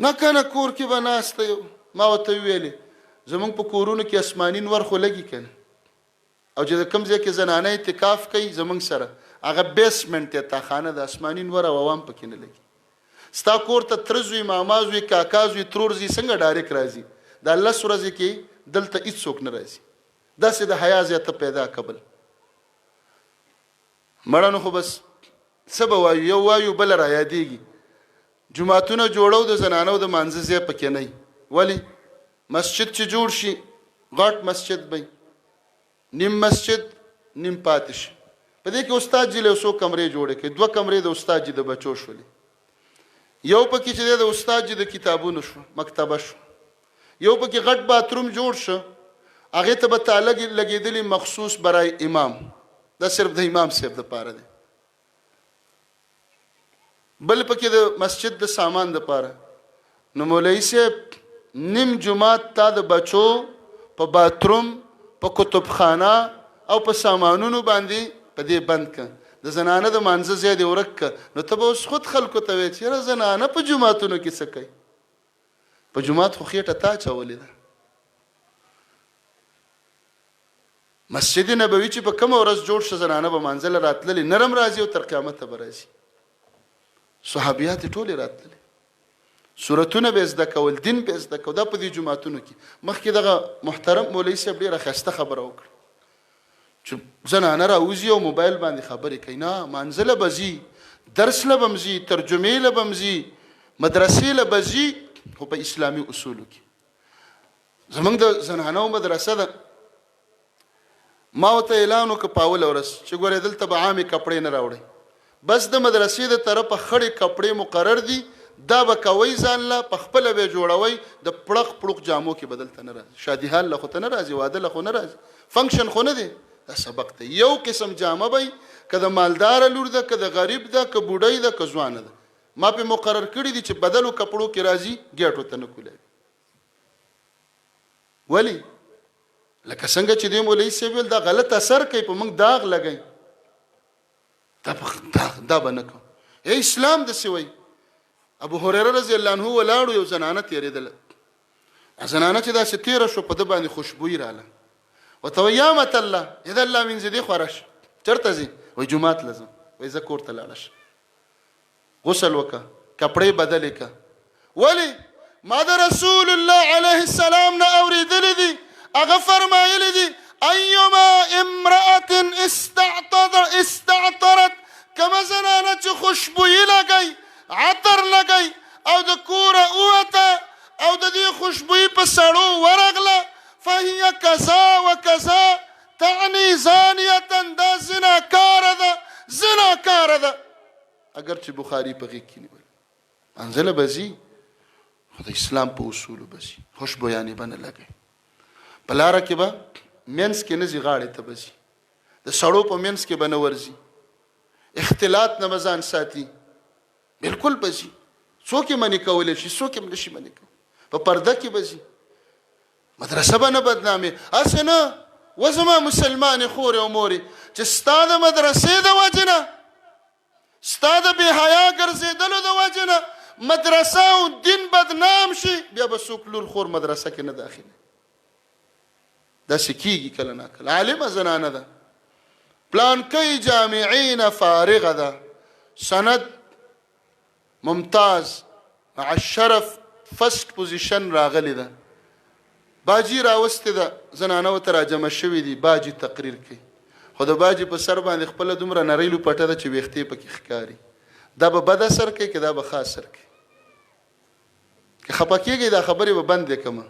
Speaker 1: نه که نه کور کې به ناسته یو ما ورته وویلې زمونږ په کورونو کې اسماني نور خو لګي که نه او چې د کوم ځای کې زنانه اعتکاف کوي زمونږ سره هغه بیسمنټ یا تاخانه د اسماني نور او عوام پکې نه لګي ستا کور ته تره زوی ماما زوی کاکا زوی ترور زوی څنګه ډایرک راځي دا 10 ورځې کې دلته هېڅوک نه راځي داسې د حیا زیاته پیدا کبل مړه نو خو بس څه به وایو یو وایو بله را یادېږي جوماتونه جوړو د زنانو د مانځه ځای پکې نه ولې مسجد چې جوړ شي غټ مسجد به نیم مسجد نیم پاتې شي په دې کې استاد جي له 100 کمرې جوړې کړي 2 کمرې د استاد جي د بچو شولې یو پکې چې د استاد جي د کتابونو شو مکتبه شو یو پکې غټ باتروم جوړ شو هغې ته به تاله لګېدلې مخصوص برای امام دا صرف د امام صاحب دپاره دی بل پکې د مسجد د سامان دپاره نو مولوي صاحب نیم جماعت تا د بچو په باتروم په کتبخانه او په سامانونو باندې په دې بند که د زنانه د مانځه ځای دې ورک که نو ته به اوس خود خلکو ته وایې چې یاره زنانه په جوماتونو کې څه کوي په جومات خو خېټه تا اچولې ده مسجد نبوي چې په کومه ورځ جوړ شه زنانه به مانځله راتللې نرم راځي او تر قیامته به راځي صحابیات یې ټولې راتللې سورتونه به زده کول دین به زده کول دا په دې جوماتونو کې مخکې دغه محترم مولوي صاحب ډېره ښایسته خبره وکړه چې زنانه راوځي او موبایل باندې خبرې کوي نه مانځه له به ځي درس له به م ځي ترجمې له به م ځي مدرسې له به ځي خو په اسلامي اصولو کې زمونږ د زنانو مدرسه ده ما ورته اعلان وکړه په اوله ورځ چې ګورې دلته به عامې کپړې نه راوړئ بس د مدرسې د طرفه خړې کپړې مقرر دي دا به کوئ ځان له په خپله به یې جوړوئ د پړق پړوق جامو کې به دلته نه راځي شادي حال له خو ته نه راځي واده له خو نه راځي فنکشن خو نه دی دا سبق دی یو قسم جامه به که د مالداره لور ده که د غریب ده که بوډۍ ده که ځوانه ده ما پې مقرر کړي دي چې بدلو کپړو کې راځي ګیټو ته نه کولاوي ولې لکه څنګه چې دی مولوي صاحب ویل دا غلط اثر کوي په موږ داغ لګئ دا به نه کوم اسلام داسې وایي ابو هريره رضی الله عنه ولاړو یو زنانه تېرېدله زنانه چې داسې تېره شو په ده باندې خوشبویي راله ورته وایي یا مت الله اذ الله من زدې خوره شه چېرته ځي وایي جومات له ځم وایي زه کور ته لاړه شه غسل وکړه کپړې بدلې کړه ولې ما د رسول الله علیه السلام نه اورېدلي دي هغه فرمایلی دي ایما امرأة استعطرت کمه زنانه چې خوشبویي لګئ عطر لګئ او د کوره ووته او د دې خوشبویي په سړو ورغله فهي کذا وکذا تعني زانیة دا زناکاره ده زناکاره ده اگر چې بخاري په غېږ کې نیول منزله به ځي خو د اسلام په اصولو به ځي خوشبویانې به نه لګئ په لاره کې به منځ کې نه ځي غاړې ته به ځي د سړو په منځ کې به نه ورځي، اختلاط نه به ځان ساتي، بالکل به ځي. څوک یې منې کولی شي؟ څوک یې نشي منې کولی. په پرده کې به ځي، مدرسه به نه بدنامې. هسې نه و زما مسلمانې خورې او مورې چې ستا د مدرسې د وجې نه، ستا د بې حیا ګرځېدلو د وجې نه مدرسه او دین بدنام شي، بیا به څوک لور خور مدرسه کې نه داخلي. داسې کېږي کله نا کله. عالمه زنانه ده، پلانکۍ جامعې نه فارغه ده، سند ممتاز مع الشرف فرست پوزیشن راغلی ده، باجی راوستې ده، زنانه ورته راجمع شوي دي، باجی تقریر کوي. خو د باجی په سر باندې خپله دومره نرۍ لوپټه ده چې ویښتې پکې ښکاري. دا به بد اثر کوي که دا به ښه اثر کوي؟ که خفه کېږئ دا خبرې به بندې کړمه.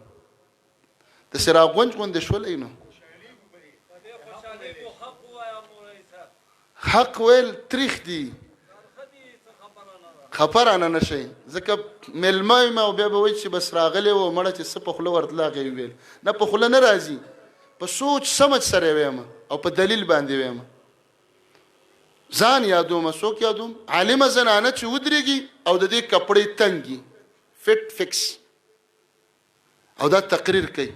Speaker 1: داسې راغونج غوندې شولی نو حق ویل تریخ دي، خفه رانه نه شئ. ځکه میلمه یم او بیا به وایي چې بس راغلی و مړه چې څه په خوله ورتله هغې یې ویل. نه په خوله نه راځي، په سوچ سمج سره یې ویم او په دلیل باندې ویم. ځان یادوم. څوک یادوم؟ عالمه زنانه چې ودرېږي او د دې کپړې تنګي فټ فکس او دا تقریر کوي.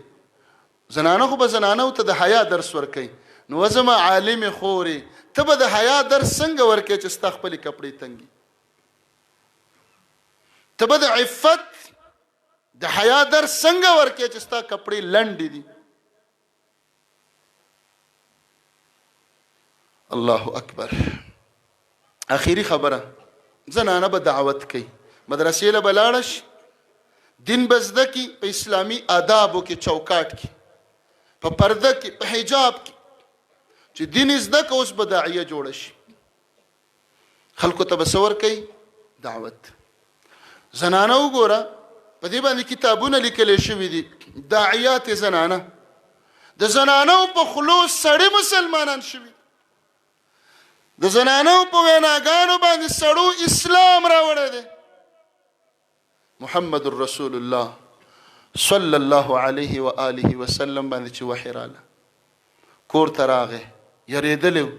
Speaker 1: زنانه خو به زنانه ته د حیا درس ورکوي. نو زما عالمې خورې ته به د حیا درس څنګه ورکوې چې ستا خپلې کپړې تنګي؟ ته به د عفت د حیا درس څنګه ورکوې چې ستا کپړې لنډې دي؟ الله اکبر. اخیری خبره، زنانه به دعوت کوي، مدرسې له به لاړه شي، دین به زده کړي، په اسلامي آدابو کې چوکاټ کې، په پرده کې، په حجاب کې. چې دین زده که اوس به داعیه جوړه شي، خلکو ته به څه ورکوي؟ دعوت. زنانه وګوره، په دې باندې کتابونه لیکلی شوي دي، داعیات زنانه. د زنانو په خلو سړي مسلمانان شوي، د زنانو په ویناګانو باندې سړو اسلام راوړی دی. محمد رسول الله صلی الله علیه و آله وسلم باندې چې وحی راله، کور ته راغی، یریدلی و.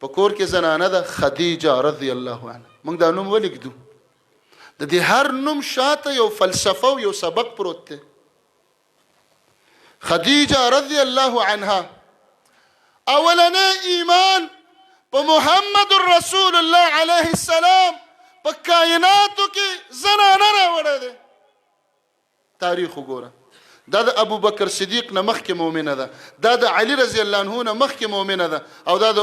Speaker 1: په کور کې زنانه ده خدیجه رضی الله عنها. موږ دا نوم ولیږدو، د دې هر نوم شاته یو فلسفه او یو سبق پروت دی. خدیجه رضی الله عنها اولنی ایمان په محمد رسول الله علیه السلام په کائناتو کې زنانه راوړی دی. تاریخ وګوره، دا د ابو بکر صدیق نه مخکې مؤمنه ده، دا د علی رضی الله عنه نه مخکې مؤمنه ده، او دا د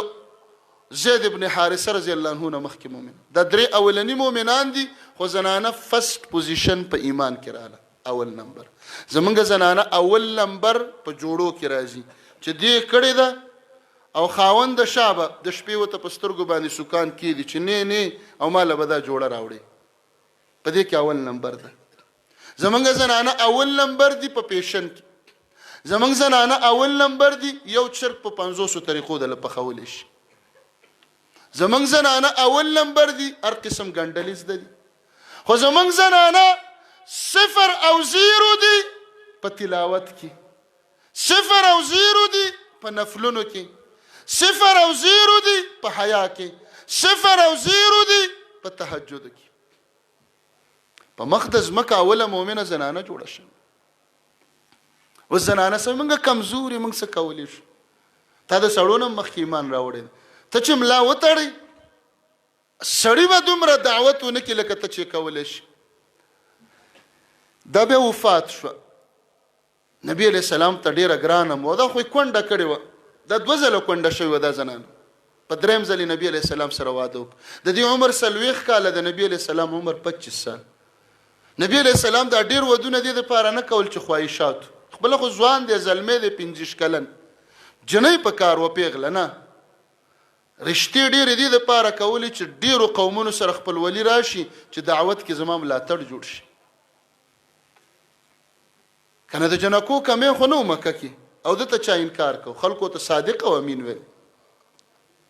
Speaker 1: زید ابن حارثه رضی الله عنه نه مخکې مؤمنه. دا درې اولنی مؤمنان دي، خو زنانه فرست پوزیشن په ایمان کې رااله، اول نمبر. زمونږ زنانه اول نمبر په جوړو کې راځي چې دې کړې ده، او خاوند د شابه د شپې ورته په سترګو باندې سکان کېدي چې نه او ماله به دا جوړه راوړي. په دې کې اول نمبر ده. زمونږ زنانه اول نمبر دي په پیشن کې. زمونږ زنانه اول نمبر دي یو چرګ په 500 طریقو دله پخولی شي. زمونږ زنانه اول نمبر دي هر قسم ګنډلې زده دي. خو زمونږ زنانه 0 او 0 دي په تلاوت کې، 0 او 0 دي په نفلونو کې، 0 او 0 دي په حیا کې، 0 او 0 دي په تهجد کې. په مقدس مکه اوله مؤمنه زنانه جوړه شوه. اوس زنانه سره موږ کمزوري، موږ څه کولی شو؟ تا د سړو نه مخکې ایمان راوړی، ته چې ملا وتړئ سړي به دومره دعوت ونه کړي لکه ته چې کولی شي. دا بیا وفات شوه. نبی علیه السلام ته ډېره ګرانه مو دا خو یې کونډه کړې وه، دا 2 ځله کونډه شوې وه دا زنانه. په 3م ځل یې نبي علیه السلام سره واده وکړ. د دې عمر 40 کاله، د نبي علیه السلام عمر 25 سال. نبی علیه السلام دا ډېر ودونه دې دپاره نه کول چې خواهشاتو، خپله خو ځوان دی، زلمی دی، 15 کلن، جنۍ په کار و پیغله نه. رشتې ډېرې دې دپاره کولې چې ډېرو قومونو سره خپلولي راشي چې دعوت کې زما ملاتړ جوړ شي. که نه د جنکو کمې خو نه و مکه کې، او دته چا انکار کو، خلکو ته صادق او امین ویل.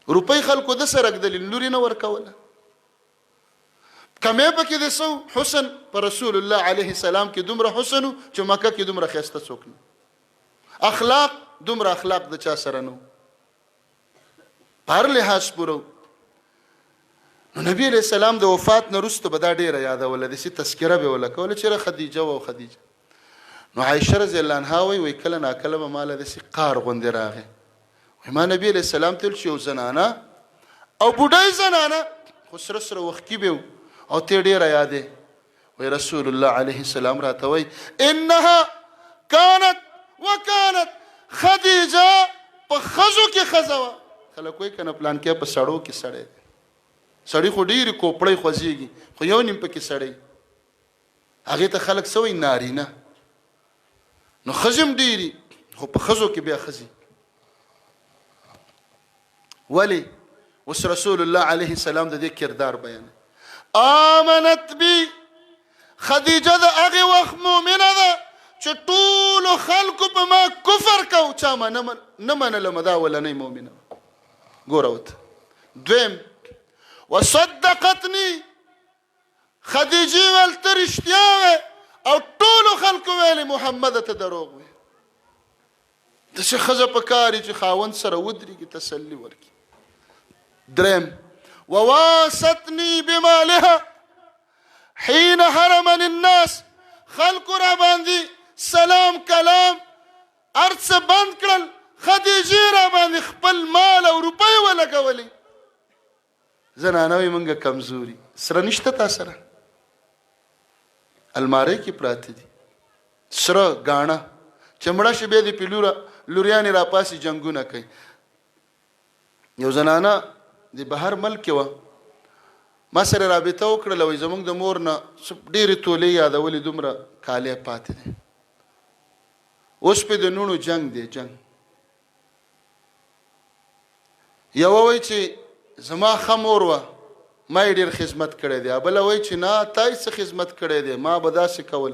Speaker 1: روپۍ خلکو د سره ږدلې، لور یې نه ورکوله. کمې پکې د سو حسن په رسول الله علیه السلام کې دومره حسن چې مکه کې دومره ښایسته څوک نه. اخلاق دومره اخلاق د چا سره نه. په هر لحاظ پوره. نو نبی علیہ السلام د وفات نه وروسته به دا ډیره یادوله، داسې تذکره به وله کوله چې خدیجه او خدیجه. نو عایشه رضی الله عنها وایي کله ناکله به ماله داسې قار غوندې راغی. وایي ما نبی علیہ السلام ته ویل چې یو زنانه او بوډۍ زنانه خو سره سره وښکي به او ته ډیره یادې. وایي رسول الله علیه السلام راته وایي انها كانت وكانت خدیجه په ښځو کې ښځه وه. خلک وایي که نه پلان کې په سړو کې سړی دی، سړی خو ډېرې کوپړی خوځېږي خو یو نیم پکې سړی، هغې ته خلک څه وایي نارینه. نو ښځې هم ډېرې خو په ښځو کې بیا ښځې. ولې اوس رسول الله علیه السلام د دې کردار بیان. آمنت بی خدیجه د هغې وخت مؤمنه ده چې ټولو خلکو په ما کفر کو، چا ما نه منله دا ولنۍ مؤمنه. ګوره ورته. دویم وصدقتني خدیجې ویل ته رښتیا وې او ټولو خلکو ویلې محمد ته دروغ وې. داسې ښځه پکار چې خاوند سره ودرېږي تسلي ورکړي. دریم وواستني بمالها حين حرمني الناس خلکو را باندې سلام کلام هر څه بند کړل، خدیجې را باندې خپل مال او روپۍ ولګولې. زنانه وایي موږ کمزوري، سره نشته تا سره، المارۍ کې پراته دي سره ګاڼه چې مړه شي بیا دې پې لوریانې راپاسې جنګونه کوي. یو زنانه د بهر ملک کې وه، ما سره رابطه وکړله، وایي زموږ د مور نه ډېرې تولې یادولې، دومره کالی پاتې دی، اوس پې د نوڼو جنګ دی جنګ. یوه وایي چې زما ښه مور وه ما یې ډېر خدمت کړی دی، بله وایي چې نه تا یې څه خدمت کړی دی ما به داسې کول.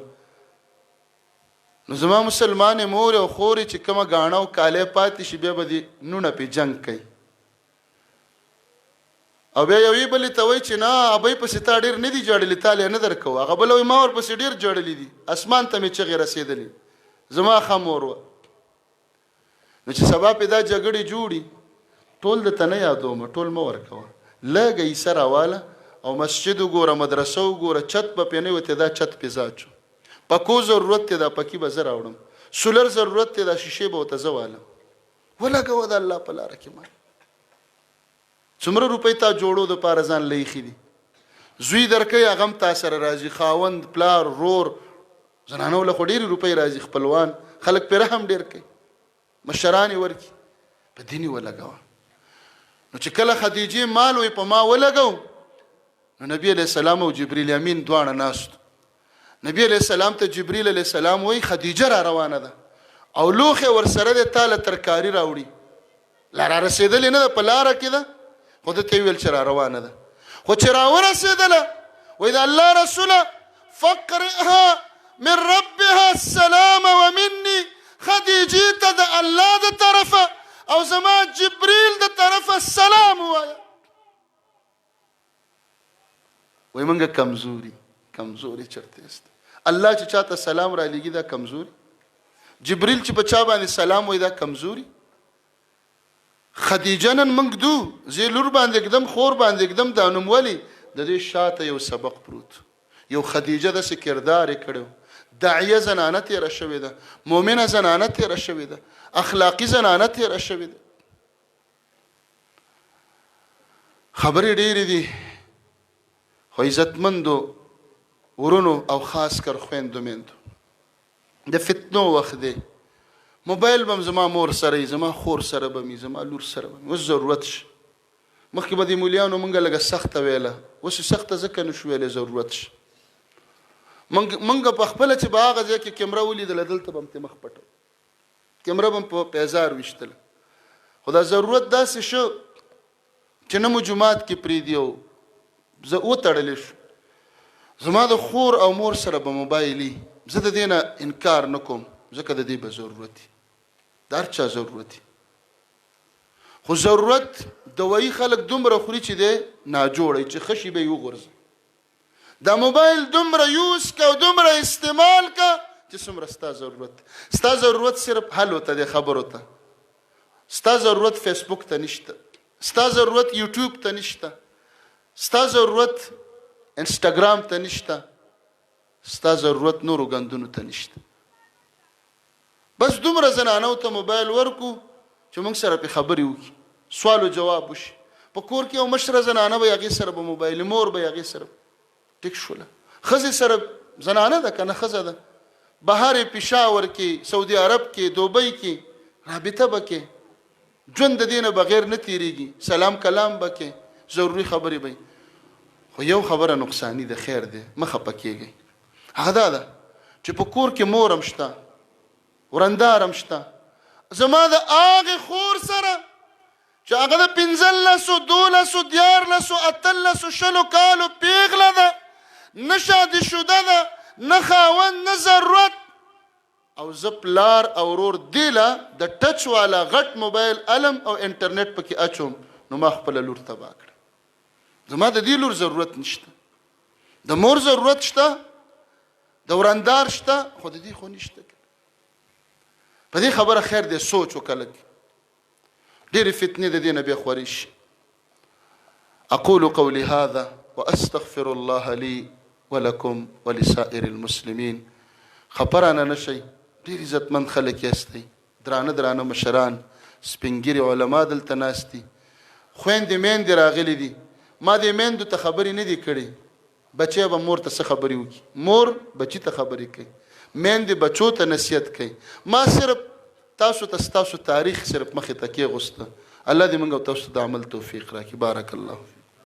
Speaker 1: نو زما مسلمانې مور او خورې چې کومه ګاڼه او کالی پاتې شي بیا به دې نونه پې جنګ کوي. او بیا یوې بلې ته وایي چې نه ابۍ پسې تا ډېر نه دي جړلي تا لې نه درکوو. هغه بله وایي ما ورپسې ډېر جړلي دي، اسمان ته مې چغې رسېدلې، زما ښه مور وه. نو چې سبا پې دا جګړې جوړي ټول درته نه یادومه، ټول مه ورکوه، لږه حصه راواله او مسجد وګوره، مدرسه وګوره، چت به پې نه وي دا چت پې زه اچو، پکو ضرورت دی دا پکي به زه راوړم، سولر ضرورت دی دا شیشې به ورته زه والم. ولګوه د الله په لاره کې مال. څومره روپۍ تا جوړو دپاره ځان له ایښي دي. زوی درکوي هغه هم تا سره راځي، خاوند پلار رور، زنانو له خو ډېرې روپۍ راځي، خپلوان خلک پې رحم ډېر کوي، مشران یې ورکي، په دین یې ولګوه. نو چې کله خدیجې مال وی په ما ولګو، نو نبی علیہ السلام او جبریل امین دواړه ناست. نبی علیہ السلام ته جبریل علیہ السلام وی خدیجه را روانه ده او لوښی ورسره دی، تا له ترکاري راوړي، لا را رسېدلې نه ده په لاره کې ده، خو ده ته یې ویل چې را روانه ده. خو چې را ورسېدله وایي د الله رسوله فقرئها من ربها السلام ومني، خدیجې ته د الله د طرفه او زما جبریل د طرفه سلام ووایه. وایي موږ کمزوري چرته است. الله چې چاته سلام را لېږي دا کمزوري، جبریل چې په چا باندې سلام وایي دا کمزوري. خدیجه نن موږ دو زه لور باندې اقدم خور باندې اقدم دا نوم ولې د دې شاته یو سبق پروت، یو خدیجه داسې کردار یې کړی، داعیه زنانه تېره شوې ده، مؤمنه زنانه تېره شوې ده، اخلاقی زنانه تېره شوې ده. خبرې ډېرې دي خو عزتمندو ورونو او خاص کر خویندو میندو د فتنو وخت دی. موبایل به زما مور سره وي، زما خور سره به وي، زما لور سره به وي. اوس ضرورت شي، مخکې به د مولیانو مونږ لږه سخته ویله، اوس یې سخته ځکه نه شو ویلی، ضرورت شي. مونږ په خپله چې به هغه ځای کې کیمره ولیدله دلته به هم ترې مخ پټو، کیمره به هم په پیزار ویشتله، خو دا ضرورت داسې شو چې نه مو جومات کې پرېږدي او زه وتړلی شو. زما د خور او مور سره به موبایلي، زه د دې نه انکار نه کوم ځکه د دې به ضرورت دي، د هر چا ضرورت دي، خو ضرورت دوایي خلک دومره خوري چې دی ناجوړی چې ښه شي به یې وغورځي. دا موبایل دومره یوز که او دومره استعمال که چې څومره ستا ضرورت. ستا ضرورت صرف حل ته دی، خبرو ته. ستا ضرورت فیسبوک ته نشته، ستا ضرورت یوټیوب ته نشته، ستا ضرورت انسټاګرام ته نشته، ستا ضرورت نورو غندونو ته نشته. بس دومره زنانو ته موبایل ورکو چې موږ سره په خبرې وکړي، سوال او جواب وشي. په کور کې یو مشره زنانه به هغې سره به موبایل، مور به هغې سره ټیک شوله. ښځې سره زنانه ده که نه ښځه ده، بهر پېشاور کې، سعودي عرب کې، دوبۍ کې رابطه به کې، ژوند د دې نه بغیر نه تېرېږي، سلام کلام به کې، ضروري خبرې به. خو یو خبره نقصاني ده، خیر دی مه خفه کېږئ. هغه دا ده چې په کور کې مور هم شته، ورندار هم شته. زما د هغې خور سره چې هغه د 15 12 14 18 شلو کالو پیغله ده، نه شادي شده ده، نه خاوند، نه ضرورت، او زه پلار او ورور دیله د ټچ والا غټ موبایل علم او انټرنیټ پکې اچوم، نو ما خپله لور تباه کړه. زما د دې لور ضرورت نشته، د مور ضرورت شته، د ورندار شته، خو د دې خو نشته. په دې خبره خیر دی سوچ وکړه لږ، ډېرې فتنې د دې نه بیا خورې شي. اقول قولي هذا واستغفر الله لي ولكم ولسائر المسلمين. خبرانه نشئ، ډېر عزتمند خلک یاستئ، درانه درانه مشران، سپین ږیري علما دلته ناست دي، خویندې میندې راغلي دي. ما دې میندو ته خبرې نه دي کړې، بچی به مور ته څه خبرې وکړي، مور بچي ته خبرې کوي، میندې بچو ته نصیحت کوي. ما صرف تاسو ته ستاسو تاریخ صرف مخې ته کېغوسته. الله دې موږ او تاسو د عمل توفیق راکړي. بارک الله.